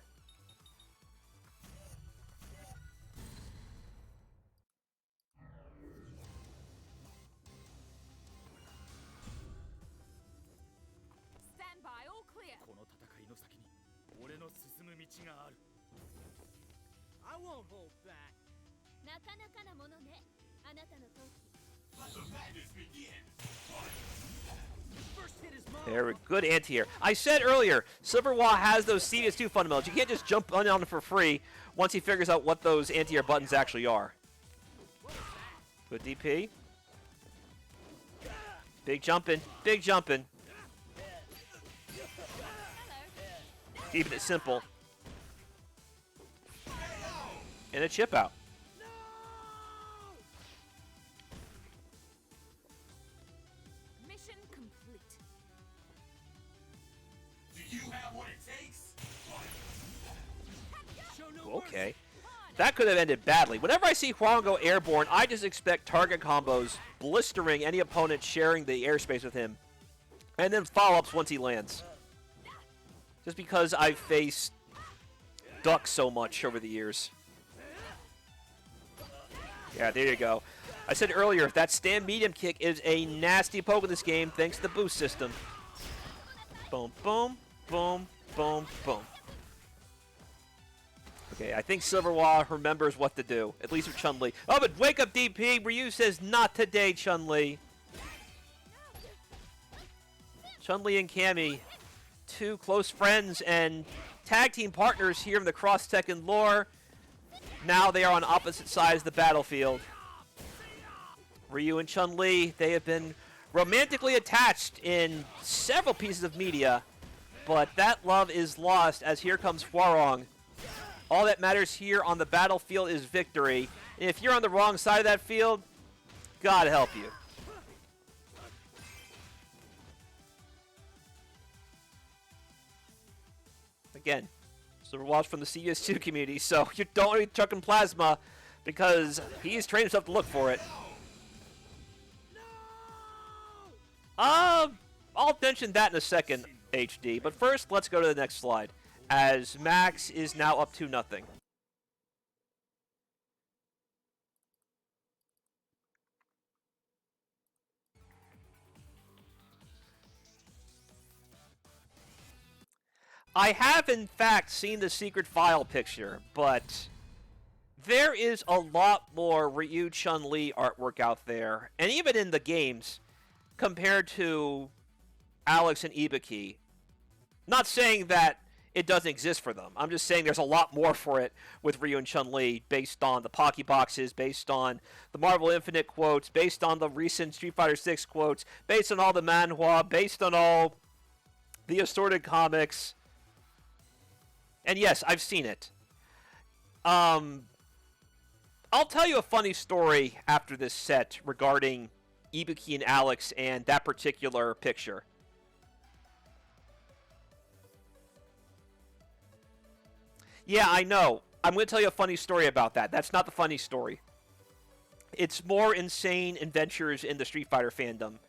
Stand by, all clear. この戦いの先に俺の進む道がある。I won't hold back. なかなかなものね。あなたの闘気。 Let the madness begin. First hit is mine. Very good anti-air. I said earlier, SilverWah has those CVS2 fundamentals. You can't just jump on them for free once he figures out what those anti-air buttons actually are. Good DP. Big jumping. Big jumping. Keeping it simple. And a chip out. Mission complete. Do you have what it takes? Show no Okay. That could have ended badly. Whenever I see Hwoarang go airborne, I just expect target combos, blistering any opponent sharing the airspace with him, and then follow-ups once he lands. Just because I've faced ducks so much over the years. Yeah, there you go. I said earlier, that stand medium kick is a nasty poke in this game thanks to the boost system. Boom, boom, boom, boom, boom. Okay, I think SilverWah remembers what to do, at least with Chun-Li. Oh, but wake up DP! Ryu says, not today, Chun-Li. Chun-Li and Cammy, two close friends and tag team partners here in the Cross Tekken lore. Now they are on opposite sides of the battlefield. Ryu and Chun-Li, they have been romantically attached in several pieces of media, but that love is lost as here comes Hwoarang. All that matters here on the battlefield is victory. And if you're on the wrong side of that field, God help you. Again, SilverWah's from the CS2 community, so you don't want to be chucking plasma because he's trained himself to look for it. I'll mention that in a second, HD. But first, let's go to the next slide, as Max is now up 2-0. I have, in fact, seen the secret file picture, but there is a lot more Ryu Chun-Li artwork out there, and even in the games, compared to Alex and Ibuki. Not saying that it doesn't exist for them. I'm just saying there's a lot more for it with Ryu and Chun-Li based on the Pocky Boxes, based on the Marvel Infinite quotes, based on the recent Street Fighter 6 quotes, based on all the manhwa, based on all the assorted comics. And yes, I've seen it. I'll tell you a funny story after this set regarding Ibuki and Alex and that particular picture. Yeah, I know. I'm going to tell you a funny story about that. That's not the funny story. It's more insane adventures in the Street Fighter fandom.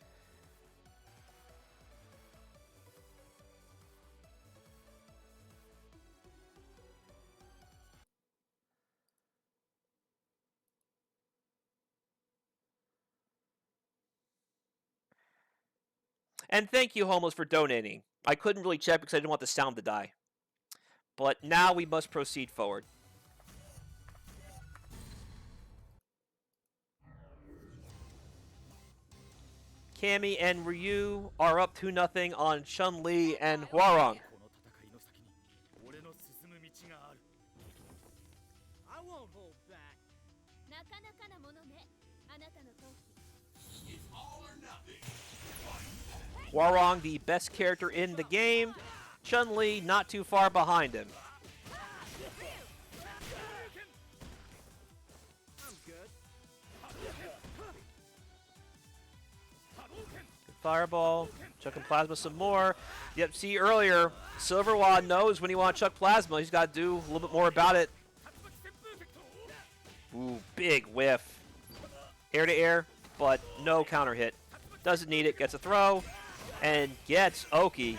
And thank you, Homeless, for donating. I couldn't really check because I didn't want the sound to die. But now we must proceed forward. Cammy and Ryu are up 2-0 on Chun-Li and Hwoarang. この戦いの先に俺の進む道がある。I won't hold back. なかなかなものね。あなたの闘気。 It's all or nothing. Hwoarang, the best character in the game. Chun-Li, not too far behind him. I'm good. Fireball, chucking plasma some more. Yep, see earlier, SilverWah knows when he wants to chuck plasma. He's got to do a little bit more about it. Ooh, big whiff. Air to air, but no counter hit. Doesn't need it, gets a throw, and gets Oki.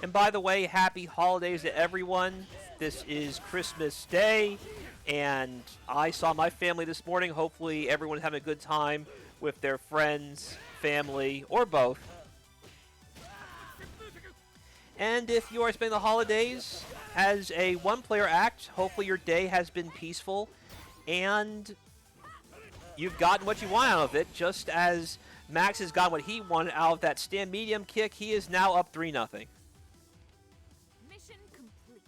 And by the way, happy holidays to everyone. This is Christmas Day, and I saw my family this morning. Hopefully everyone's having a good time with their friends, family, or both. And if you are spending the holidays as a one-player act, hopefully your day has been peaceful, and you've gotten what you want out of it, just as Max has gotten what he wanted out of that stand medium kick. He is now up 3-0. Mission complete.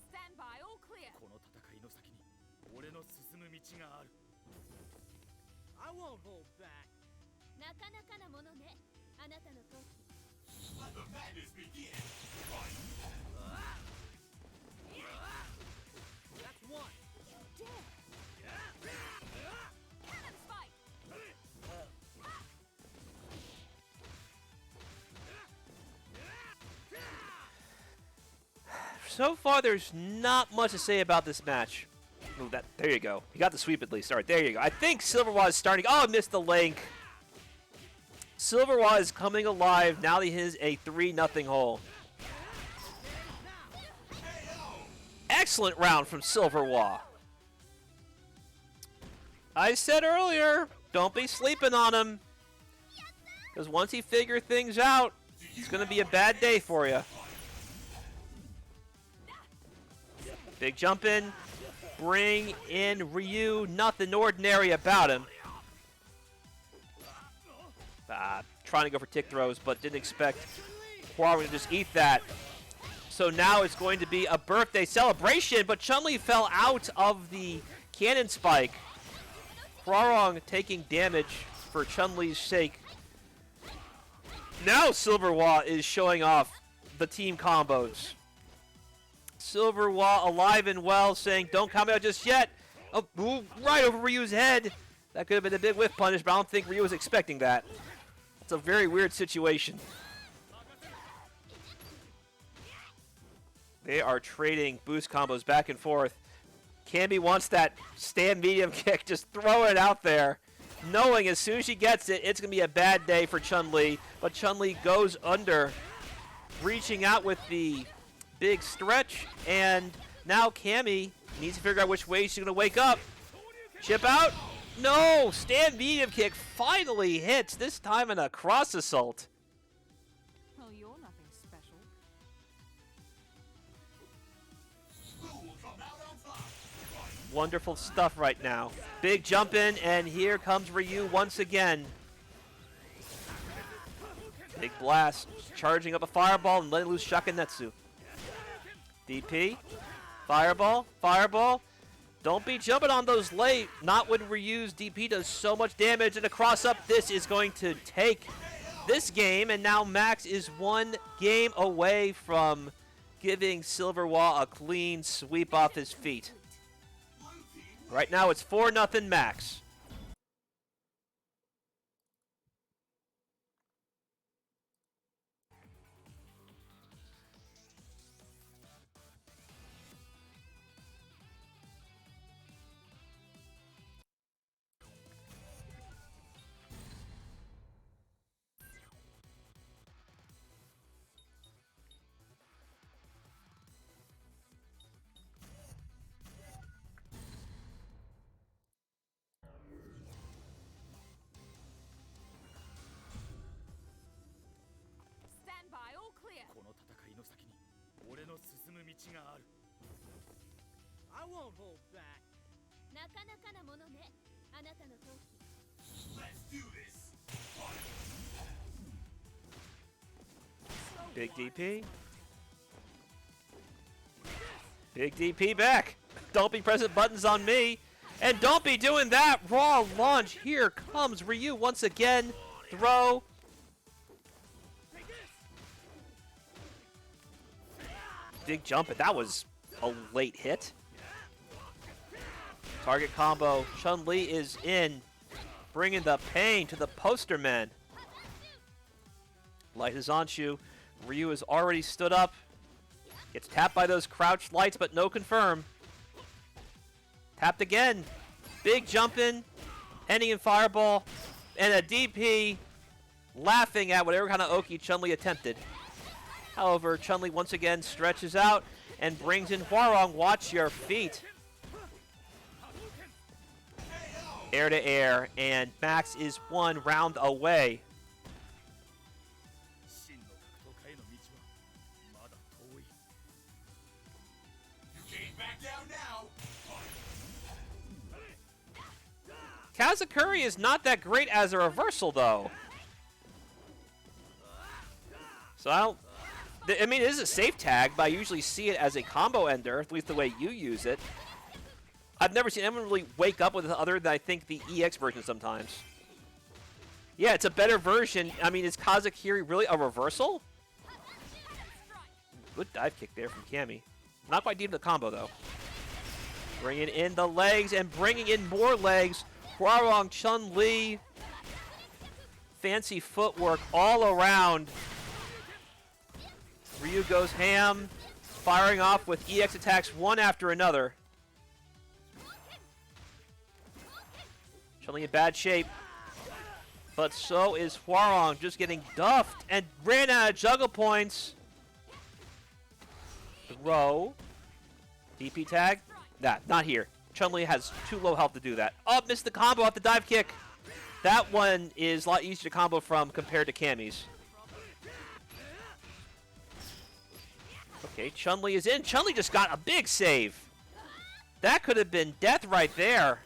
Stand by, all clear. この戦いの先に俺の進む道がある I won't hold back なかなかなものね。あなたの闘気。 Let the madness begin. That's one Cannon spike. So far, there's not much to say about this match. Ooh, there you go. You got the sweep at least. All right, there you go. I think SilverWah is starting. Oh, I missed the link. SilverWah is coming alive now that he has a 3-0 hole. Excellent round from SilverWah. I said earlier, don't be sleeping on him. Because once he figures things out, it's going to be a bad day for you. Big jump in. Bring in Ryu. Nothing ordinary about him. Trying to go for tick throws, but didn't expect Hwoarang to just eat that. So now it's going to be a birthday celebration, but Chun-Li fell out of the cannon spike. Hwoarang taking damage for Chun-Li's sake. Now SilverWah is showing off the team combos. SilverWah alive and well, saying, don't come out just yet. Oh, ooh, right over Ryu's head. That could have been a big whiff punish, but I don't think Ryu was expecting that. It's a very weird situation. They are trading boost combos back and forth. Cammy wants that stand medium kick, just throw it out there, knowing as soon as she gets it, it's going to be a bad day for Chun-Li. But Chun-Li goes under, reaching out with the big stretch, and now Cammy needs to figure out which way she's going to wake up. Chip out? No! Stand medium kick finally hits, this time in a cross assault. Well, you're nothing special. Who will come out on top? Wonderful stuff right now. Big jump in, and here comes Ryu once again. Big blast, charging up a fireball and letting loose Shakanetsu. DP, fireball, fireball. Don't be jumping on those late. Not when Ryu's DP does so much damage. And a cross up, this is going to take this game. And now Max is one game away from giving SilverWah a clean sweep off his feet. Right now it's 4-0 Max. Stand by, all clear. この戦いの先に俺の進む道がある I won't hold back なかなかなものね。あなたの闘気。 Let's do this. Big DP. Big DP back. Don't be pressing buttons on me. And don't be doing that. Raw launch. Here comes Ryu once again. Throw. Big jump. That was a late hit. Target combo. Chun-Li is in, bringing the pain to the poster man. Light is on Shu. Ryu has already stood up. Gets tapped by those crouched lights, but no confirm. Tapped again. Big jump in. Ending in fireball. And a DP laughing at whatever kind of Oki Chun-Li attempted. However, Chun-Li once again stretches out and brings in Hwoarang. Watch your feet. Air to air, and Max is 1 round away. 真の格闘家への道はまだ遠い You can't back down now. Kazakuri is not that great as a reversal, though. So I don't... I mean, it is a safe tag, but I usually see it as a combo ender, at least the way you use it. I've never seen anyone really wake up with it other than, I think, the EX version sometimes. Yeah, it's a better version. I mean, is Kazakuri really a reversal? Good dive kick there from Cammy. Not quite deep in the combo, though. Bringing in the legs and bringing in more legs. Hwoarang, Chun-Li. Fancy footwork all around. Ryu goes ham, firing off with EX attacks one after another. Chun-Li in bad shape. But so is Hwoarang, just getting duffed and ran out of juggle points. Throw. DP tag. Nah, not here. Chun-Li has too low health to do that. Oh, missed the combo off the dive kick. That one is a lot easier to combo from compared to Cammy's. Okay, Chun-Li is in. Chun-Li just got a big save. That could have been death right there.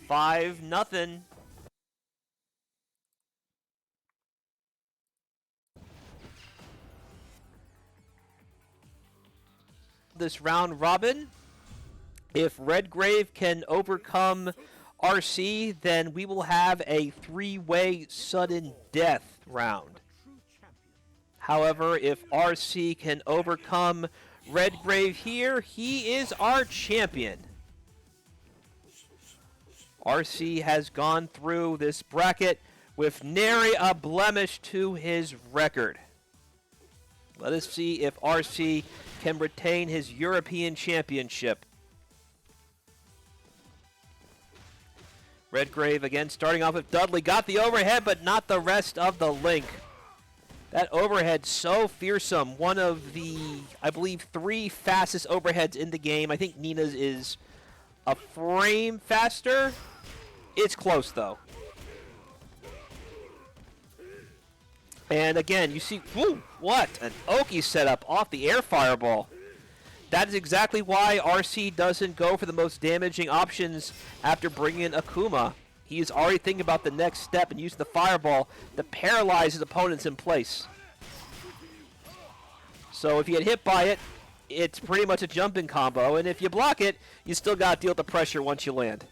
Five, nothing. This round robin. If Redgrave can overcome RC, then we will have a 3-way sudden death round. However, if RC can overcome Redgrave here, he is our champion. RC has gone through this bracket with nary a blemish to his record. Let us see if RC can retain his European championship. Redgrave again starting off with Dudley. Got the overhead, but not the rest of the link. That overhead so fearsome. One of the, I believe, 3 fastest overheads in the game. I think Nina's is a frame faster. It's close, though. And again, you see, whoo, what an Oki setup off the air fireball. That is exactly why RC doesn't go for the most damaging options after bringing in Akuma. He is already thinking about the next step and using the fireball to paralyze his opponents in place. So if you get hit by it, it's pretty much a jumping combo. And if you block it, you still got to deal with the pressure once you land.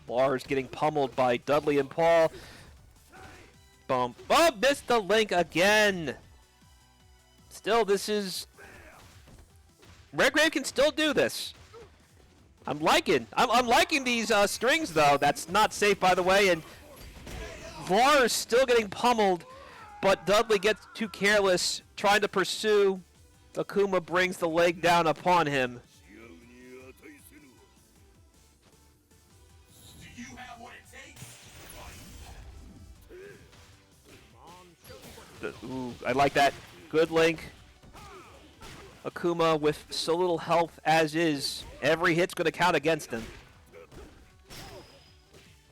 Lars getting pummeled by Dudley and Paul. Bump. Oh, missed the link again. Still, this is... Redgrave can still do this. I'm liking these strings, though. That's not safe, by the way. And Lars still getting pummeled, but Dudley gets too careless trying to pursue. Akuma brings the leg down upon him. Do you have what it takes? Ooh, I like that. Good link. Akuma with so little health as is. Every hit's going to count against him.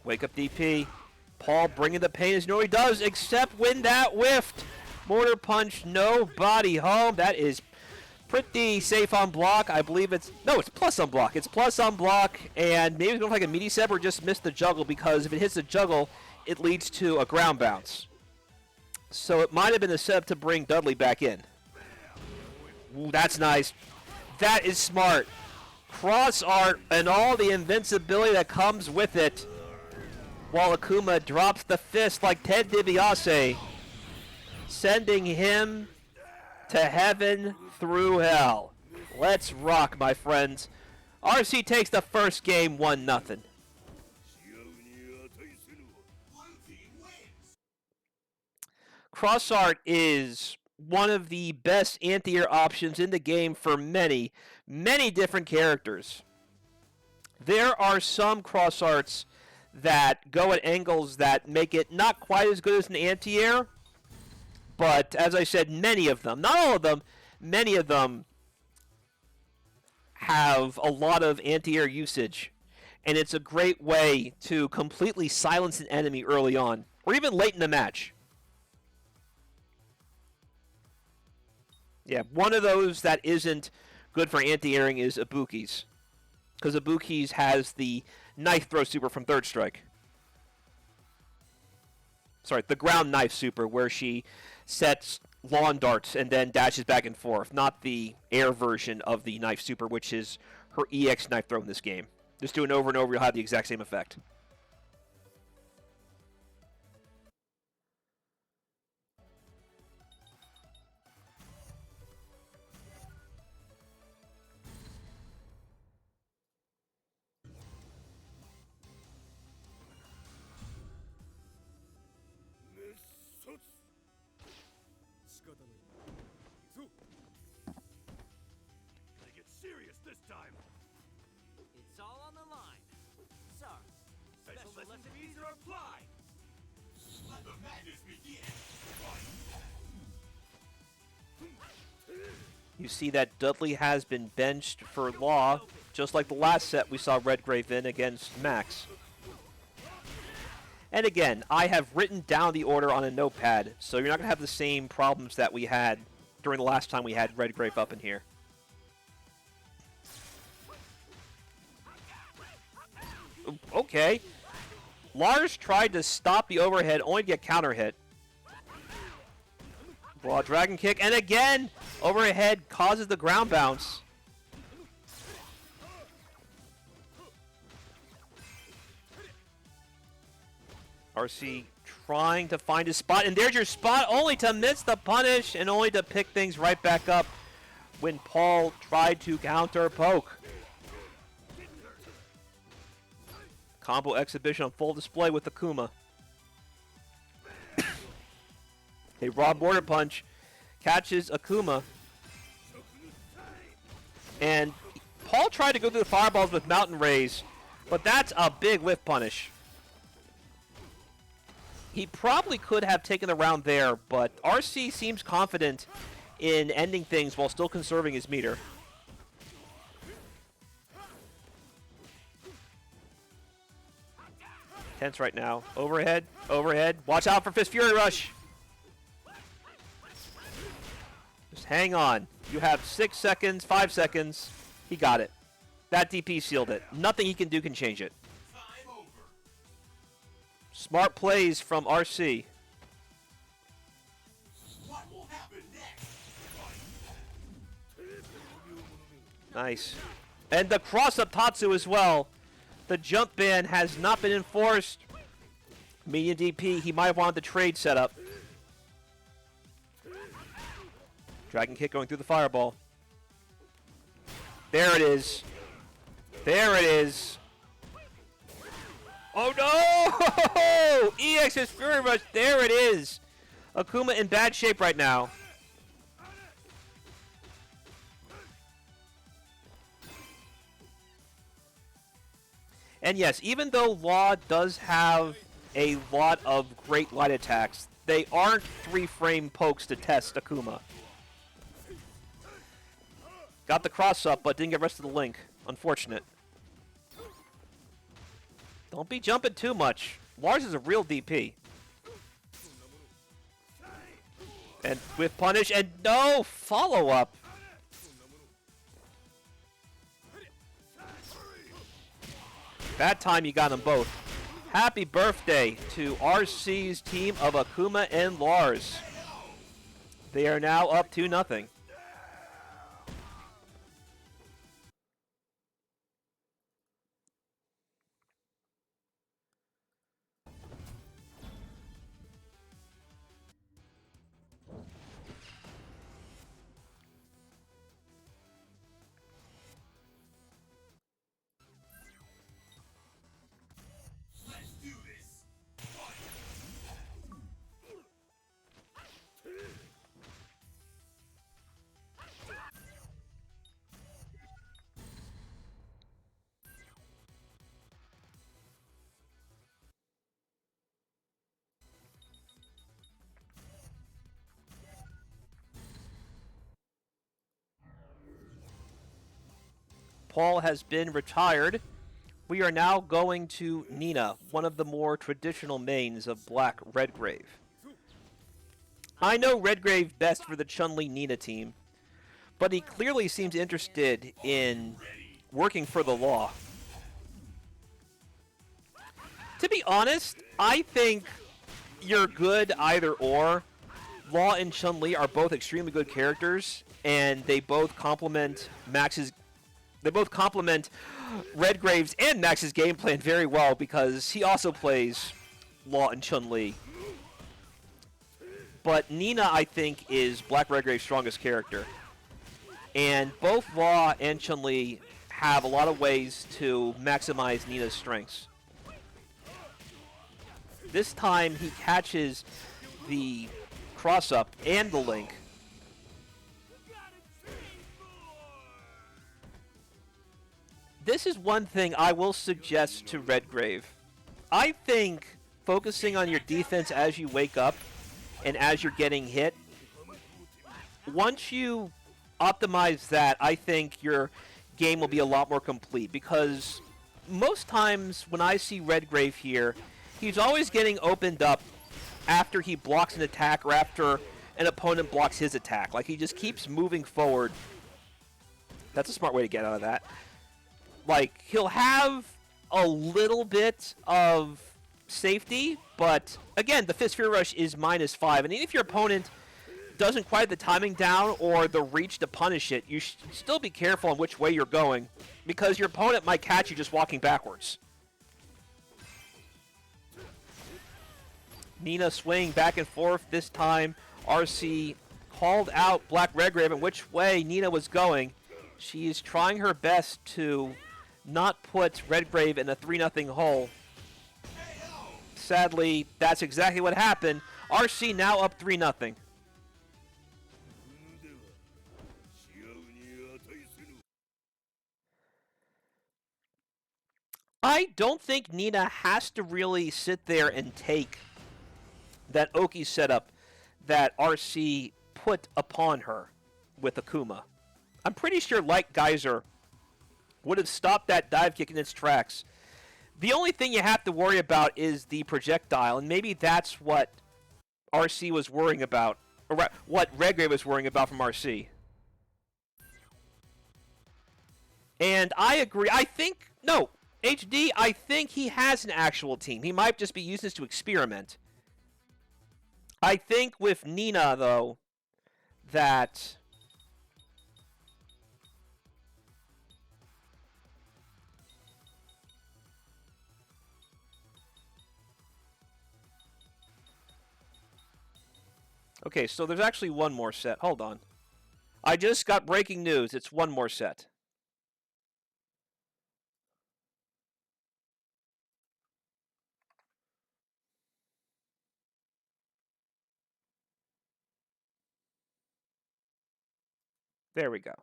Wake up DP. Paul bringing the pain as you know he does, except when that whiffed. Mortar punch, no body home. That is pretty safe on block. I believe it's... No, it's plus on block. It's plus on block, and maybe it's going to like a meaty sep or just missed the juggle, because if it hits the juggle, it leads to a ground bounce. So it might have been a setup to bring Dudley back in. Ooh, that's nice. That is smart. cross art and all the invincibility that comes with it, while Akuma drops the fist like Ted DiBiase, sending him to heaven through hell. Let's rock, my friends. RC takes the first game 1-0. Blue team wins. Cross art is one of the best anti-air options in the game for many, many different characters. There are some cross arts that go at angles that make it not quite as good as an anti-air, but as I said, many of them, not all of them, many of them have a lot of anti-air usage, and it's a great way to completely silence an enemy early on, or even late in the match. Yeah, one of those that isn't good for anti-airing is Ibuki's, because Ibuki's has the knife throw super from Third Strike. Sorry, the ground knife super, where she sets lawn darts and then dashes back and forth, not the air version of the knife super, which is her EX knife throw in this game. Just do it over and over, you'll have the exact same effect. They get serious this time. It's all on the line. Sorry. Special recipes are applied. Let the madness begin. You see that Dudley has been benched for Law, just like the last set we saw Redgrave in against Max. And again, I have written down the order on a notepad, so you're not going to have the same problems that we had during the last time we had Redgrave up in here. Okay. Lars tried to stop the overhead, only to get counter hit. Raw dragon kick, and again, overhead causes the ground bounce. RC trying to find his spot, and there's your spot, only to miss the punish and only to pick things right back up when Paul tried to counter poke. Combo exhibition on full display with Akuma. A raw border punch catches Akuma. And Paul tried to go through the fireballs with mountain rays, but that's a big whiff punish. He probably could have taken the round there, but RC seems confident in ending things while still conserving his meter. Tense right now. Overhead, overhead. Watch out for Fist Fury Rush. Just hang on. You have 6 seconds, 5 seconds. He got it. That DP sealed it. Nothing he can do can change it. Time over. Smart plays from RC. What will happen next? Nice. And the cross-up Tatsu as well. The jump ban has not been enforced. Medium DP, he might have wanted the trade setup. Dragon kick going through the fireball. There it is. There it is. Oh no! EX is Fury Rush. There it is. Akuma in bad shape right now. And yes, even though Law does have a lot of great light attacks, they aren't 3-frame pokes to test Akuma. Got the cross up, but didn't get rest of the link. Unfortunate. Don't be jumping too much. Lars is a real DP. And with punish, and no follow-up. That time you got them both. Happy birthday to RC's team of Akuma and Lars. They are now up 2-0. Paul has been retired. We are now going to Nina, one of the more traditional mains of Black Redgrave. I know Redgrave best for the Chun-Li Nina team, but he clearly seems interested in working for the law. To be honest, I think you're good either or. Law and Chun-Li are both extremely good characters, and they both complement Redgrave's and Max's game plan very well because he also plays Law and Chun-Li. But Nina, I think, is Black Redgrave's strongest character. And both Law and Chun-Li have a lot of ways to maximize Nina's strengths. This time, he catches the cross-up and the link. This is one thing I will suggest to Redgrave. I think focusing on your defense as you wake up and as you're getting hit, once you optimize that, I think your game will be a lot more complete. Because most times when I see Redgrave here, he's always getting opened up after he blocks an attack or after an opponent blocks his attack. Like, he just keeps moving forward. That's a smart way to get out of that. Like, he'll have a little bit of safety, but again, the Fist Fear Rush is -5, and even if your opponent doesn't quite have the timing down or the reach to punish it, you should still be careful on which way you're going, because your opponent might catch you just walking backwards. Nina swinging back and forth. This time, RC called out Black Redgrave and which way Nina was going. She is trying her best to not put Redgrave in a 3-0 hole. Sadly, that's exactly what happened. RC now up 3-0. I don't think Nina has to really sit there and take that Oki setup that RC put upon her with Akuma. I'm pretty sure Light Geyser would have stopped that dive kick in its tracks. The only thing you have to worry about is the projectile, and maybe that's what RC was worrying about, or what Redgrave was worrying about from RC. And I agree. No, HD, I think he has an actual team. He might just be using this to experiment. I think with Nina, though, that okay, so there's actually one more set. Hold on. I just got breaking news. It's one more set. There we go.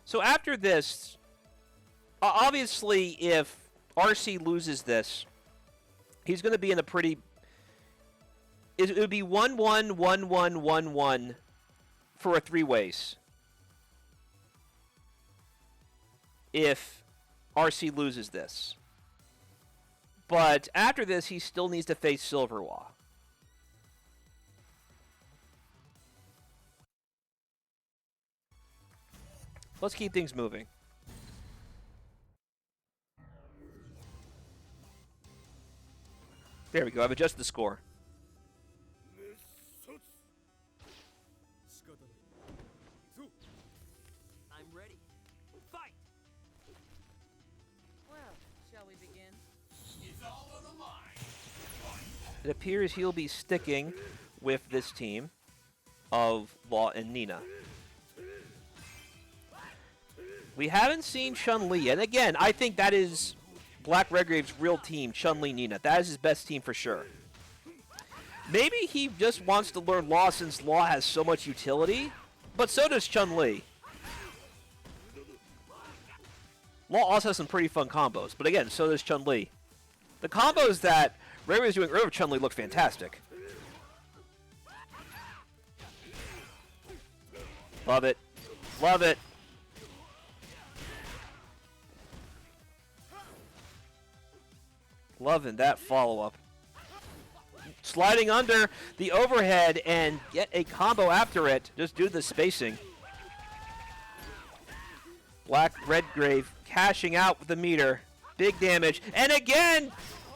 So after this, obviously if RC loses this, he's going to be in a pretty... It would be 1-1, 1-1, 1-1 for a three-ways if RC loses this. But after this, he still needs to face SilverWah. Let's keep things moving. There we go. I've adjusted the score. I'm ready. Fight! Well, shall we begin? It's all on the line. It appears he'll be sticking with this team of Law and Nina. We haven't seen Chun-Li, and again, I think that is Black Redgrave's real team, Chun-Li, Nina. That is his best team for sure. Maybe he just wants to learn Law since Law has so much utility, but so does Chun-Li. Law also has some pretty fun combos, but again, so does Chun-Li. The combos that Redgrave was doing earlier with Chun-Li look fantastic. Love it. Love it. Loving that follow-up. Sliding under the overhead and get a combo after it, just due to the spacing. Black Redgrave cashing out with the meter. Big damage. And again,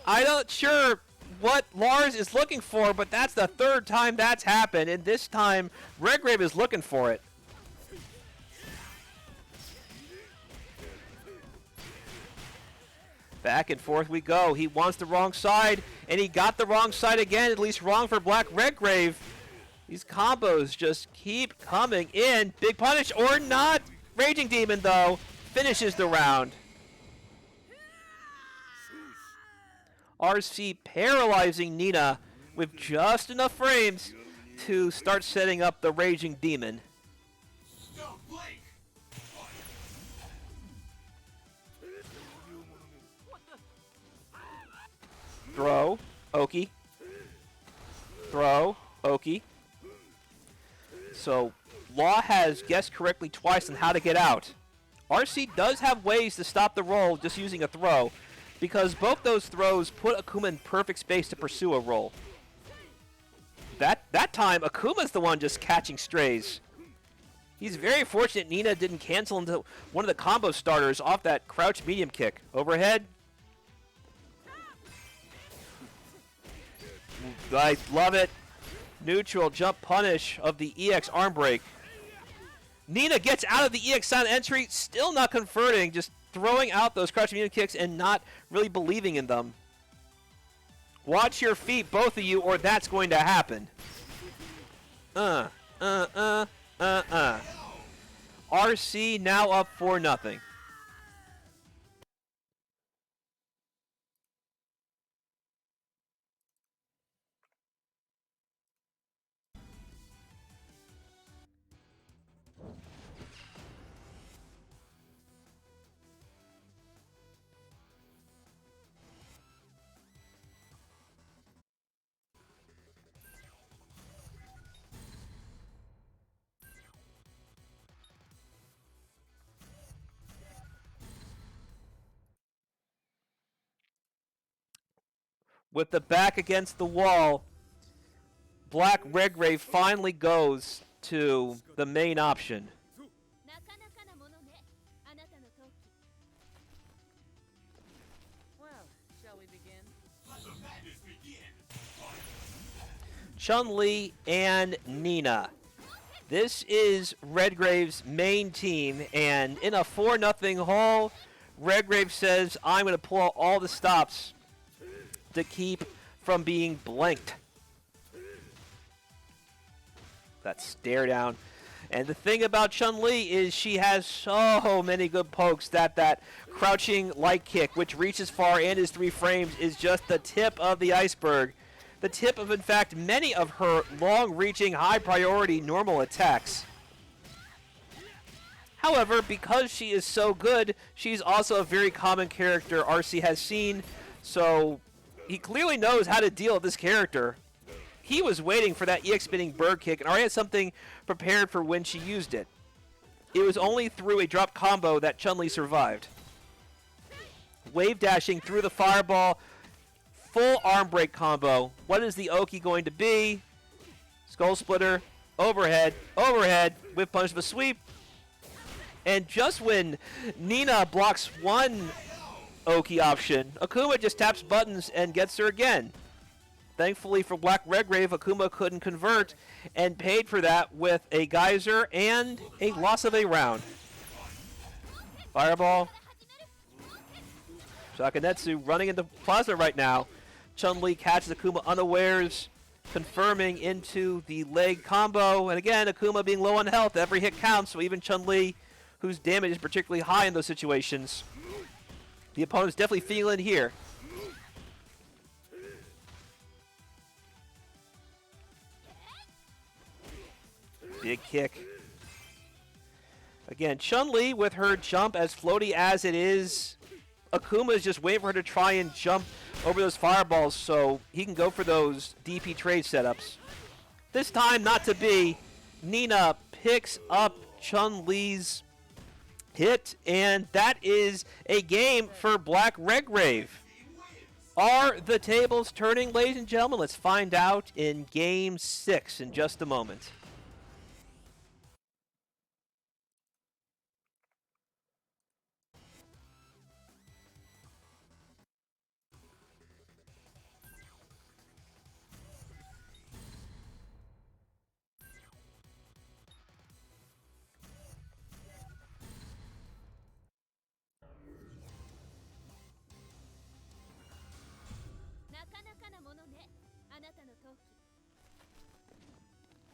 I'm not sure what Lars is looking for, but that's the third time that's happened, and this time Redgrave is looking for it. Back and forth we go. He wants the wrong side, and he got the wrong side again, at least wrong for Black Redgrave. These combos just keep coming in. Big punish or not. Raging Demon, though, finishes the round. RC paralyzing Nina with just enough frames to start setting up the Raging Demon. Don't blink. Throw, Oki. Throw, Oki. So, Law has guessed correctly twice on how to get out. RC does have ways to stop the roll just using a throw, because both those throws put Akuma in perfect space to pursue a roll. That time, Akuma's the one just catching strays. He's very fortunate Nina didn't cancel into one of the combo starters off that crouch medium kick. Overhead. I love it. Neutral jump punish of the EX arm break. Nina gets out of the EX silent entry, still not converting, just throwing out those crouch medium kicks and not really believing in them. Watch your feet, both of you, or that's going to happen. RC now up 4-0. With the back against the wall, Black Redgrave finally goes to the main option. Well, shall we begin? Let the madness begin. Chun-Li and Nina. This is Redgrave's main team, and in a 4-0 hole, Redgrave says, I'm going to pull out all the stops to keep from being blanked. That stare down. And the thing about Chun-Li is she has so many good pokes that crouching light kick, which reaches far and is 3 frames, is just the tip of the iceberg. The tip of, in fact, many of her long-reaching, high-priority normal attacks. However, because she is so good, she's also a very common character RC has seen, so he clearly knows how to deal with this character. He was waiting for that EX spinning bird kick and already had something prepared for when she used it. It was only through a drop combo that Chun-Li survived. Wave dashing through the fireball, full arm break combo. What is the Oki going to be? Skull splitter, overhead, overhead, whip punch of a sweep. And just when Nina blocks one Oki option, Akuma just taps buttons and gets her again. Thankfully for Black Redgrave, Akuma couldn't convert and paid for that with a geyser and a loss of a round. Fireball. Shakanetsu running into plasma right now. Chun-Li catches Akuma unawares, confirming into the leg combo. And again, Akuma being low on health, every hit counts, so even Chun-Li, whose damage is particularly high in those situations, the opponent's definitely feeling here. Big kick. Again, Chun-Li with her jump as floaty as it is. Akuma is just waiting for her to try and jump over those fireballs so he can go for those DP trade setups. This time not to be. Nina picks up Chun-Li's hit, and that is a game for Black Redgrave. Are the tables turning, ladies and gentlemen? Let's find out in Game 6 in just a moment.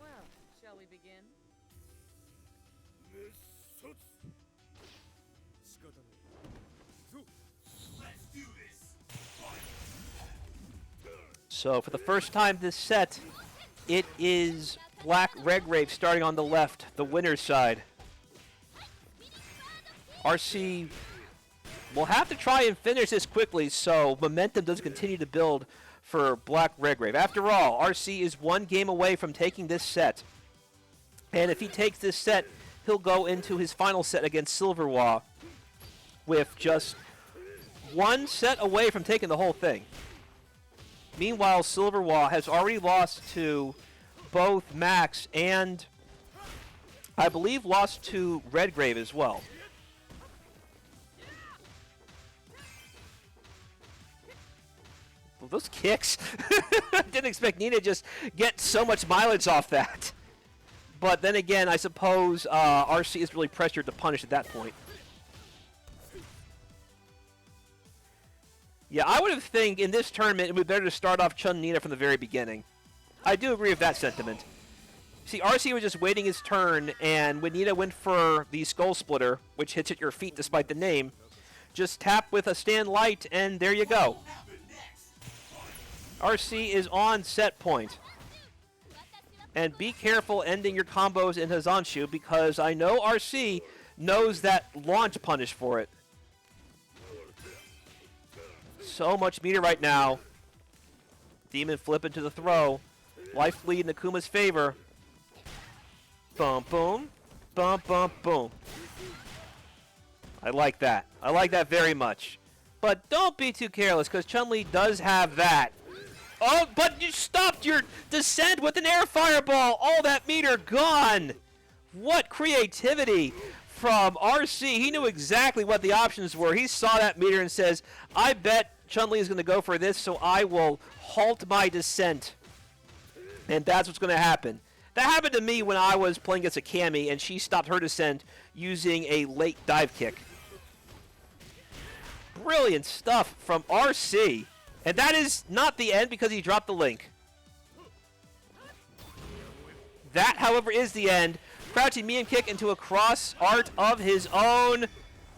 Well, shall we begin? 熱殺仕方ないそう Let's do this. So for the first time this set, it is Redgrave starting on the left, the winner's side. RC will have to try and finish this quickly so momentum does continue to build for Redgrave. After all, RC is one game away from taking this set. And if he takes this set, he'll go into his final set against SilverWah with just one set away from taking the whole thing. Meanwhile, SilverWah has already lost to both Max and, I believe, lost to Redgrave as well. Well, those kicks. I didn't expect Nina to just get so much mileage off that. But then again, I suppose RC is really pressured to punish at that point. Yeah, I would have think in this tournament it would be better to start off Chun-Li from the very beginning. I do agree with that sentiment. See, RC was just waiting his turn, and when Nina went for the Skull Splitter, which hits at your feet despite the name, just tap with a stand light, and there you go. RC is on set point. And be careful ending your combos in Hazanshu, because I know RC knows that launch punish for it. So much meter right now. Demon flip into the throw. Life lead in Akuma's favor. Boom, boom. Boom, boom, boom. I like that. I like that very much. But don't be too careless, because Chun-Li does have that. Oh, but you stopped your descent with an air fireball. All that meter gone. What creativity from RC. He knew exactly what the options were. He saw that meter and says, I bet Chun-Li is going to go for this, so I will halt my descent. And that's what's going to happen. That happened to me when I was playing against a Cammy, and she stopped her descent using a late dive kick. Brilliant stuff from RC. And that is not the end because he dropped the link. That, however, is the end. Crouching Mian kick into a cross art of his own.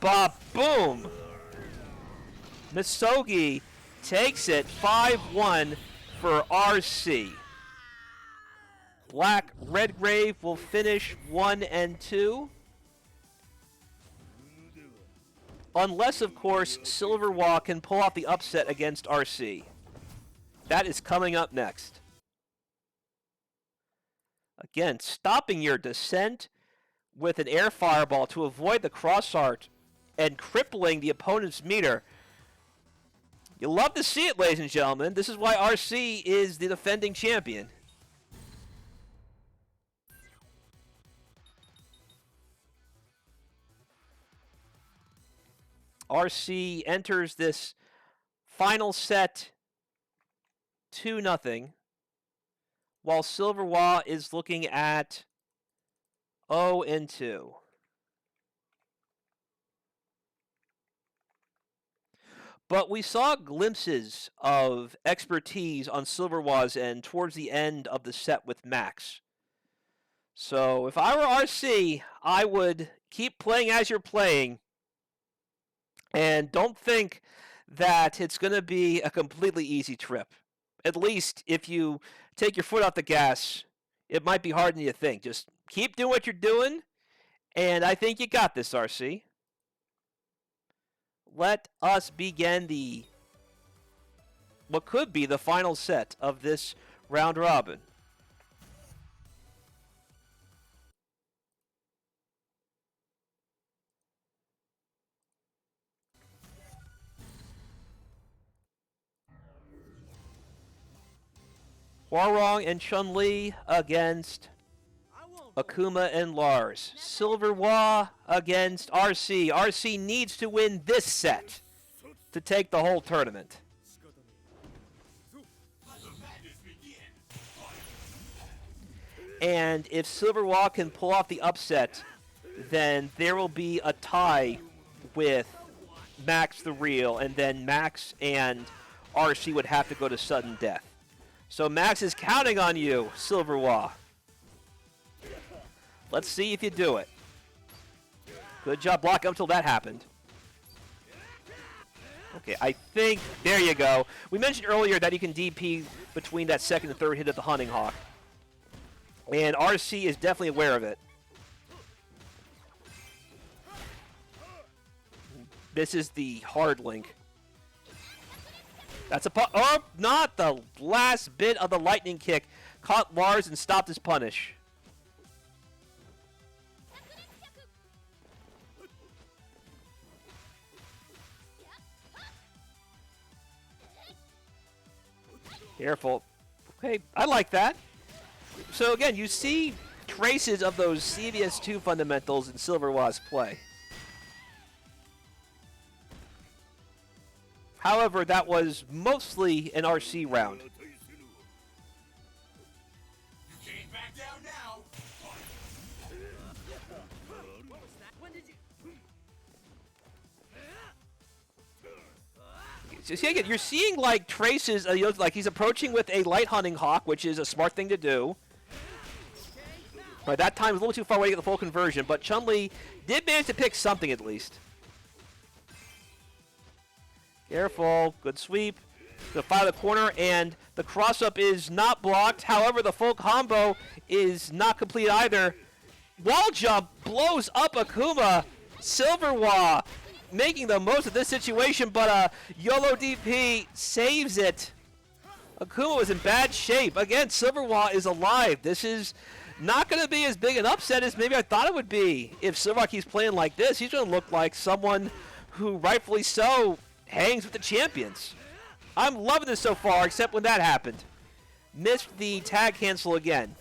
Ba-boom. Misogi takes it 5-1 for RC. Redgrave will finish 1 and 2. Unless, of course, SilverWah can pull off the upset against RC. That is coming up next. Again, stopping your descent with an air fireball to avoid the cross art and crippling the opponent's meter. You love to see it, ladies and gentlemen. This is why RC is the defending champion. RC enters this final set 2-0, while SilverWah is looking at 0-2. But we saw glimpses of expertise on SilverWah's end towards the end of the set with Max. So if I were RC, I would keep playing as you're playing. And don't think that it's going to be a completely easy trip. At least if you take your foot off the gas, it might be harder than you think. Just keep doing what you're doing, and I think you got this, RC. Let us begin what could be the final set of this round robin. Hwoarang and Chun-Li against I won't. Akuma and Lars. SilverWah against RC. RC needs to win this set to take the whole tournament. Let the madness begin. And if SilverWah can pull off the upset, then there will be a tie with MaxTheReal, and then Max and RC would have to go to sudden death. So Max is counting on you, SilverWah. Let's see if you do it. Good job blocking up until that happened. Okay, I think, there you go. We mentioned earlier that you can DP between that second and third hit of the Hunting Hawk. And RC is definitely aware of it. This is the hard link. That's a oh, not the last bit of the lightning kick. Caught Lars and stopped his punish. Careful. Okay, I like that. So again, you see traces of those CVS2 fundamentals in SilverWah's play. However, that was mostly an RC round. You can't back down now. What was that? When did you? So see, again, you're seeing like traces, like he's approaching with a light hunting hawk, which is a smart thing to do. Right, that time was a little too far away to get the full conversion, but Chun-Li did manage to pick something at least. Careful, good sweep. The fire the corner, and the cross-up is not blocked. However, the full combo is not complete either. Wall jump blows up Akuma. SilverWah making the most of this situation, but YOLO DP saves it. Akuma was in bad shape. Again, SilverWah is alive. This is not going to be as big an upset as maybe I thought it would be. If SilverWah keeps playing like this, he's going to look like someone who, rightfully so, hangs with the champions. I'm loving this so far, except when that happened. Missed the tag cancel again.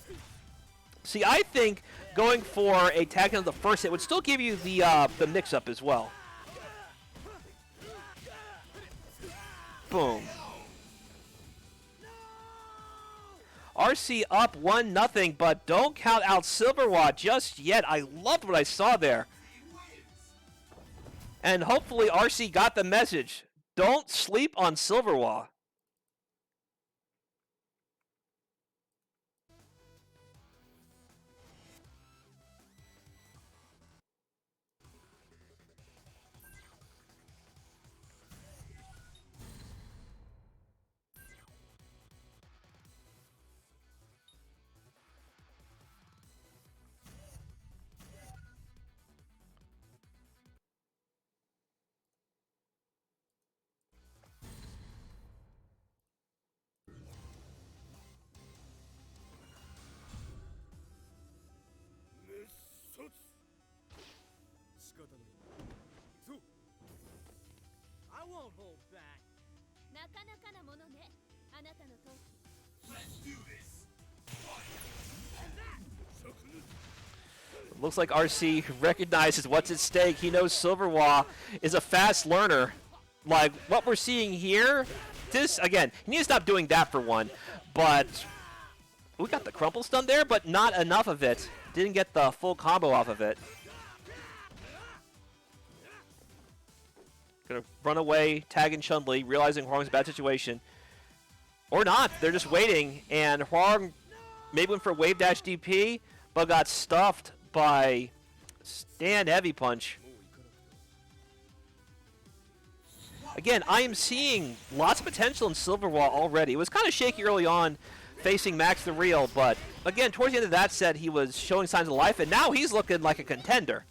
See, I think going for a tag cancel the first hit would still give you the mix-up as well. Boom. RC up 1-0, but don't count out SilverWah just yet. I loved what I saw there. And hopefully RC got the message. Don't sleep on SilverWah. I won't hold back. なかなかなものねあなたの闘気 Let's do this. Looks like RC recognizes what's at stake. He knows SilverWah is a fast learner. Like, what we're seeing here, this, again, he needs to stop doing that for one. But we got the crumple stun there, but not enough of it. Didn't get the full combo off of it. Gonna run away, tagging Chun-Li, realizing Hwoarang's a bad situation. Or not, they're just waiting, and Hwoarang maybe went for a wave dash DP, but got stuffed by stand heavy punch. Again, I am seeing lots of potential in SilverWah already. It was kind of shaky early on facing MaxTheReal, but again, towards the end of that set, he was showing signs of life, and now he's looking like a contender.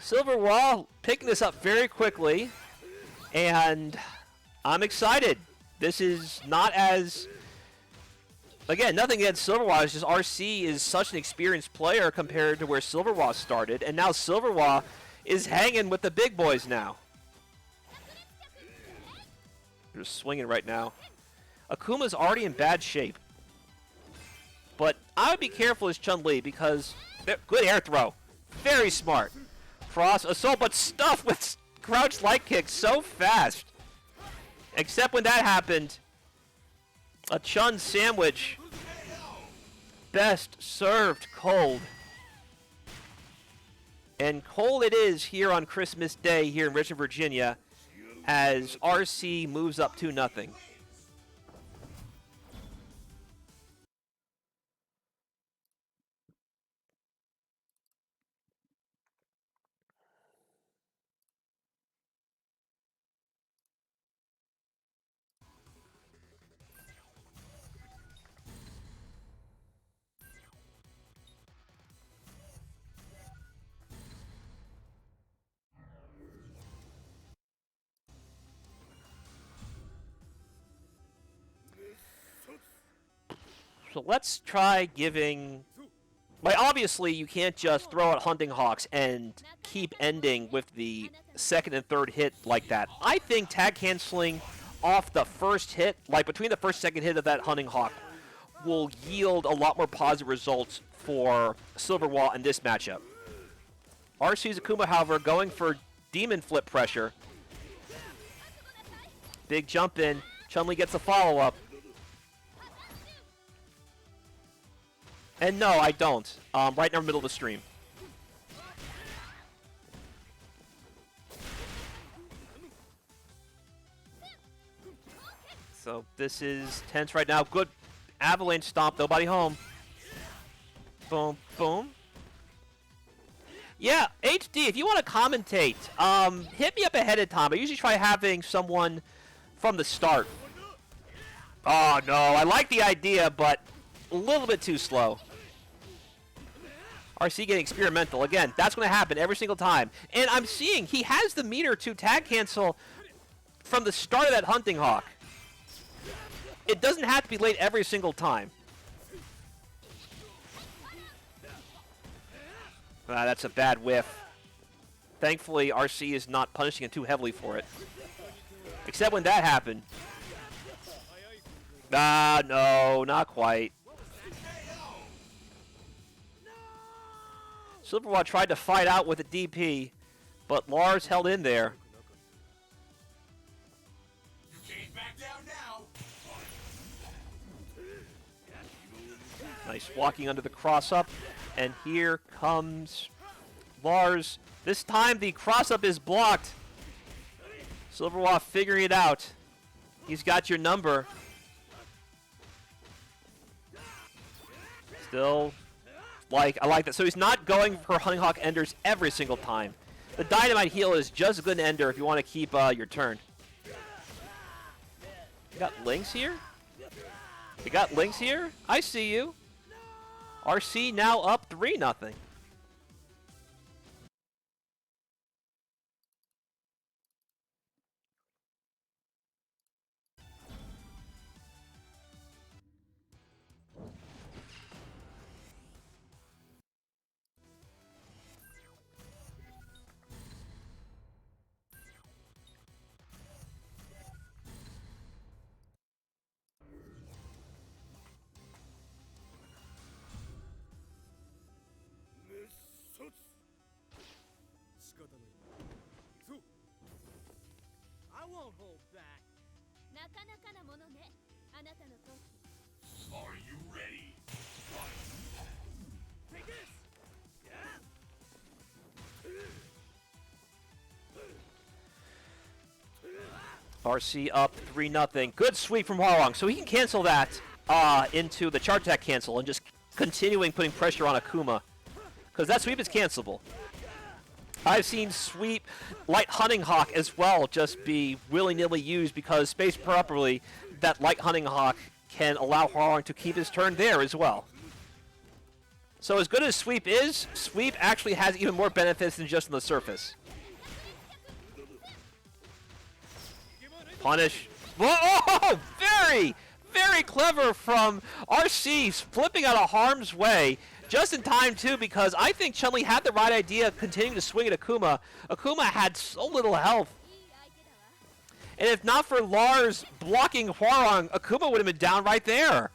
SilverWah picking this up very quickly, and I'm excited. This is not as... Again, nothing against SilverWah, it's just RC is such an experienced player compared to where SilverWah started, and now SilverWah is hanging with the big boys now. They're just swinging right now. Akuma's already in bad shape. But I would be careful as Chun-Li because good air throw. Very smart. Cross assault, but stuff with crouch light kick so fast. Except when that happened, a Chun sandwich. Best served cold. And cold it is here on Christmas Day here in Richmond, Virginia, as RC moves up 2-0. So let's try giving... Like, obviously, you can't just throw out Hunting Hawks and keep ending with the second and third hit like that. I think tag canceling off the first hit, like between the first and second hit of that Hunting Hawk, will yield a lot more positive results for SilverWah in this matchup. RC's Akuma, however, going for Demon Flip pressure. Big jump in. Chun-Li gets a follow-up. And no, I don't. Right in the middle of the stream. So this is tense right now. Good avalanche stomp. Nobody home. Boom, boom. Yeah, HD, if you want to commentate, hit me up ahead of time. I usually try having someone from the start. Oh, no. I like the idea, but a little bit too slow. RC getting experimental. Again, that's going to happen every single time. And I'm seeing he has the meter to tag cancel from the start of that Hunting Hawk. It doesn't have to be late every single time. That's a bad whiff. Thankfully, RC is not punishing it too heavily for it. Except when that happened. No, not quite. SilverWah tried to fight out with a DP, but Lars held in there. You can't back down now. Nice walking under the cross-up, and here comes Lars. This time the cross-up is blocked. SilverWah figuring it out. He's got your number. Still... I like that. So he's not going for Hunting Hawk enders every single time. The Dynamite heal is just a good ender if you want to keep your turn. You got links here? You got links here? I see you. RC now up 3-0. I won't hold back. なかなかなものねあなたの闘気 Are you ready? Take this! RC up 3-0. Good sweep from Hwoarang. So he can cancel that into the charge attack cancel and just continuing putting pressure on Akuma. Because that sweep is cancelable. I've seen sweep light Hunting Hawk as well just be willy-nilly used because spaced properly, that light Hunting Hawk can allow Hwoarang to keep his turn there as well. So as good as sweep is, sweep actually has even more benefits than just on the surface. Punish. Whoa, oh, very, very clever from RC, flipping out of harm's way. Just in time, too, because I think Chun-Li had the right idea of continuing to swing at Akuma. Akuma had so little health. いい相手だわ And if not for Lars blocking Hwoarang, Akuma would have been down right there.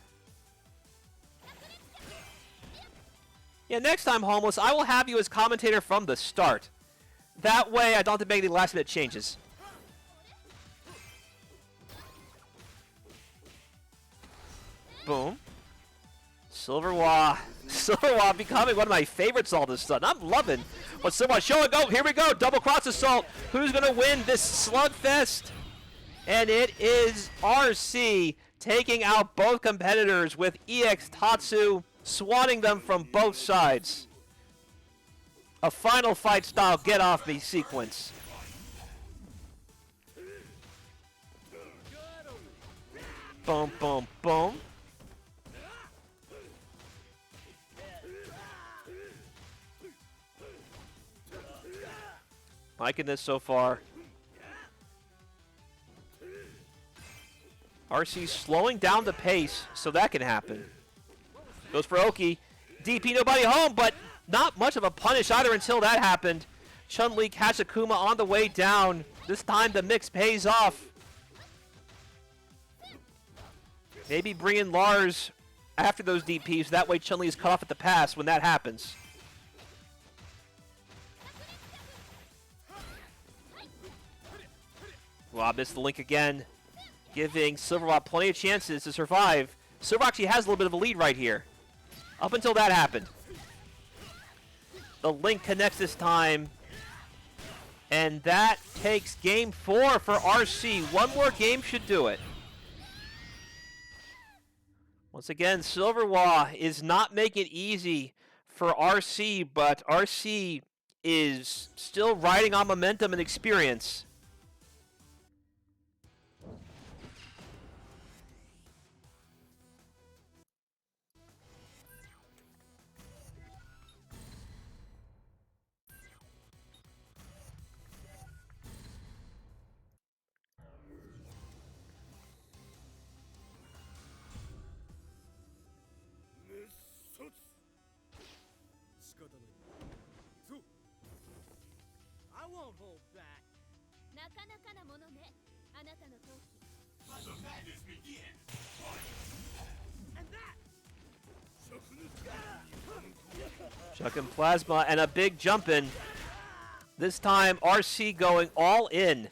Yeah, next time, Homeless, I will have you as commentator from the start. That way, I don't have to make any last-minute changes. Boom. SilverWah. SilverWah becoming one of my favorites all of a sudden. I'm loving what SilverWah showing. Oh, here we go. Double cross assault. Who's going to win this slugfest? And it is RC taking out both competitors with EX Tatsu swatting them from both sides. A final fight style get off me sequence. Boom, boom, boom. Liking this so far. RC slowing down the pace so that can happen. Goes for Oki. DP nobody home, but not much of a punish either until that happened. Chun-Li catch Akuma on the way down. This time the mix pays off. Maybe bring in Lars after those DPs. That way Chun-Li is cut off at the pass when that happens. Wow, missed the link again. Giving SilverWah plenty of chances to survive. SilverWah actually has a little bit of a lead right here. Up until that happened. The link connects this time. And that takes game 4 for RC. One more game should do it. Once again, SilverWah is not making it easy for RC, but RC is still riding on momentum and experience. I won't hold back. なかなかなものねあなたの闘気 Let the madness begin. And that. Chucking plasma and a big jump in. This time RC going all in.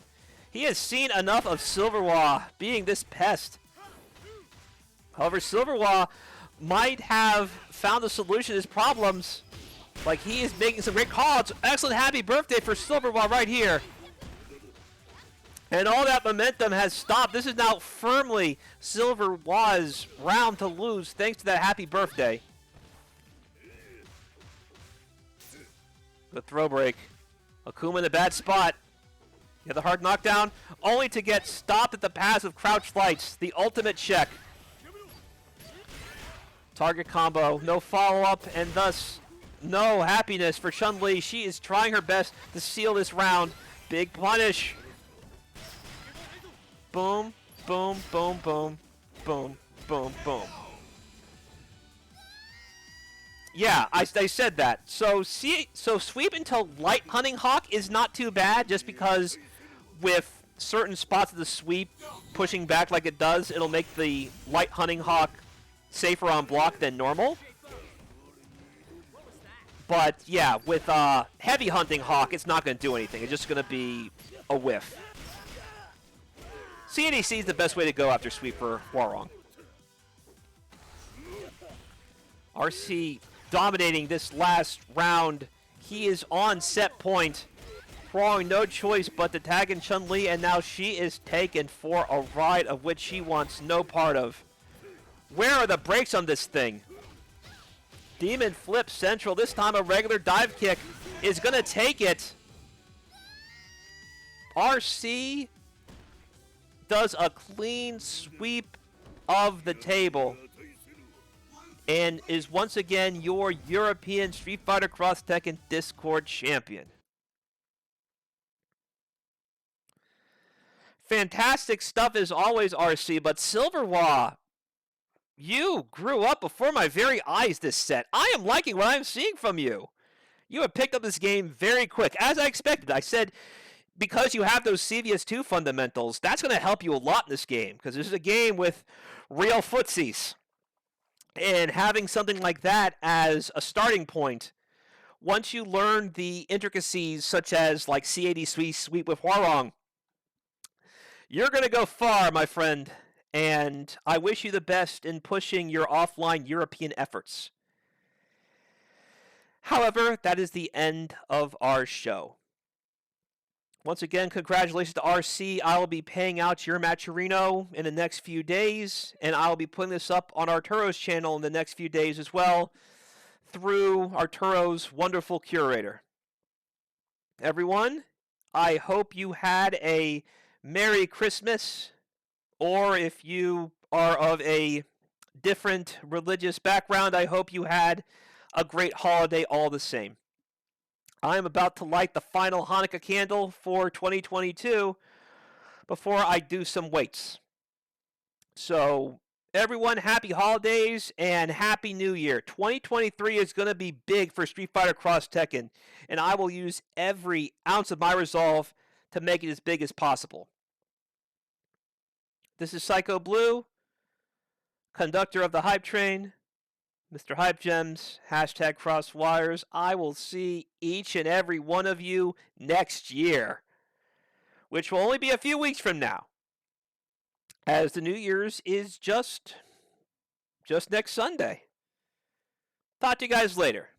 He has seen enough of SilverWah being this pest. However, SilverWah might have found a solution to his problems. Like, he is making some great calls. Excellent happy birthday for SilverWah right here. And all that momentum has stopped. This is now firmly SilverWah's round to lose thanks to that happy birthday. The throw break. Akuma in a bad spot. Yeah, the hard knockdown, only to get stopped at the pass with crouch lights. The ultimate check. Target combo, no follow-up, and thus no happiness for Chun-Li. She is trying her best to seal this round. Big punish. Boom, boom, boom, boom, boom, boom, boom. Yeah, I said that. So sweep until Light Hunting Hawk is not too bad, just because with certain spots of the sweep pushing back like it does, it'll make the Light Hunting Hawk safer on block than normal. But yeah, with Heavy Hunting Hawk, it's not going to do anything. It's just going to be a whiff. CNEC is the best way to go after sweep for Hwoarang. RC dominating this last round. He is on set point. Hwoarang no choice but to tag in Chun-Li, and now she is taken for a ride of which she wants no part of. Where are the brakes on this thing? Demon flip central. This time a regular dive kick is going to take it. RC does a clean sweep of the table and is once again your European Street Fighter Cross Tekken Discord champion. Fantastic stuff as always, RC, but SilverWah, you grew up before my very eyes this set. I am liking what I'm seeing from you. You have picked up this game very quick, as I expected. I said, because you have those CVS2 fundamentals, that's going to help you a lot in this game, because this is a game with real footsies. And having something like that as a starting point, once you learn the intricacies such as like C80 sweep with Hwoarang, you're going to go far, my friend. And I wish you the best in pushing your offline European efforts. However, that is the end of our show. Once again, congratulations to RC. I will be paying out your Matcherino in the next few days, and I'll be putting this up on Arturo's channel in the next few days as well through Arturo's wonderful curator. Everyone, I hope you had a Merry Christmas, or if you are of a different religious background, I hope you had a great holiday all the same. I am about to light the final Hanukkah candle for 2022 before I do some weights. So, everyone, happy holidays and happy new year. 2023 is going to be big for Street Fighter Cross Tekken, and I will use every ounce of my resolve to make it as big as possible. This is Psycho Blue, conductor of the Hype Train, Mr. Hype Gems, hashtag Crosswires. I will see each and every one of you next year, which will only be a few weeks from now, as the New Year's is just next Sunday. Talk to you guys later.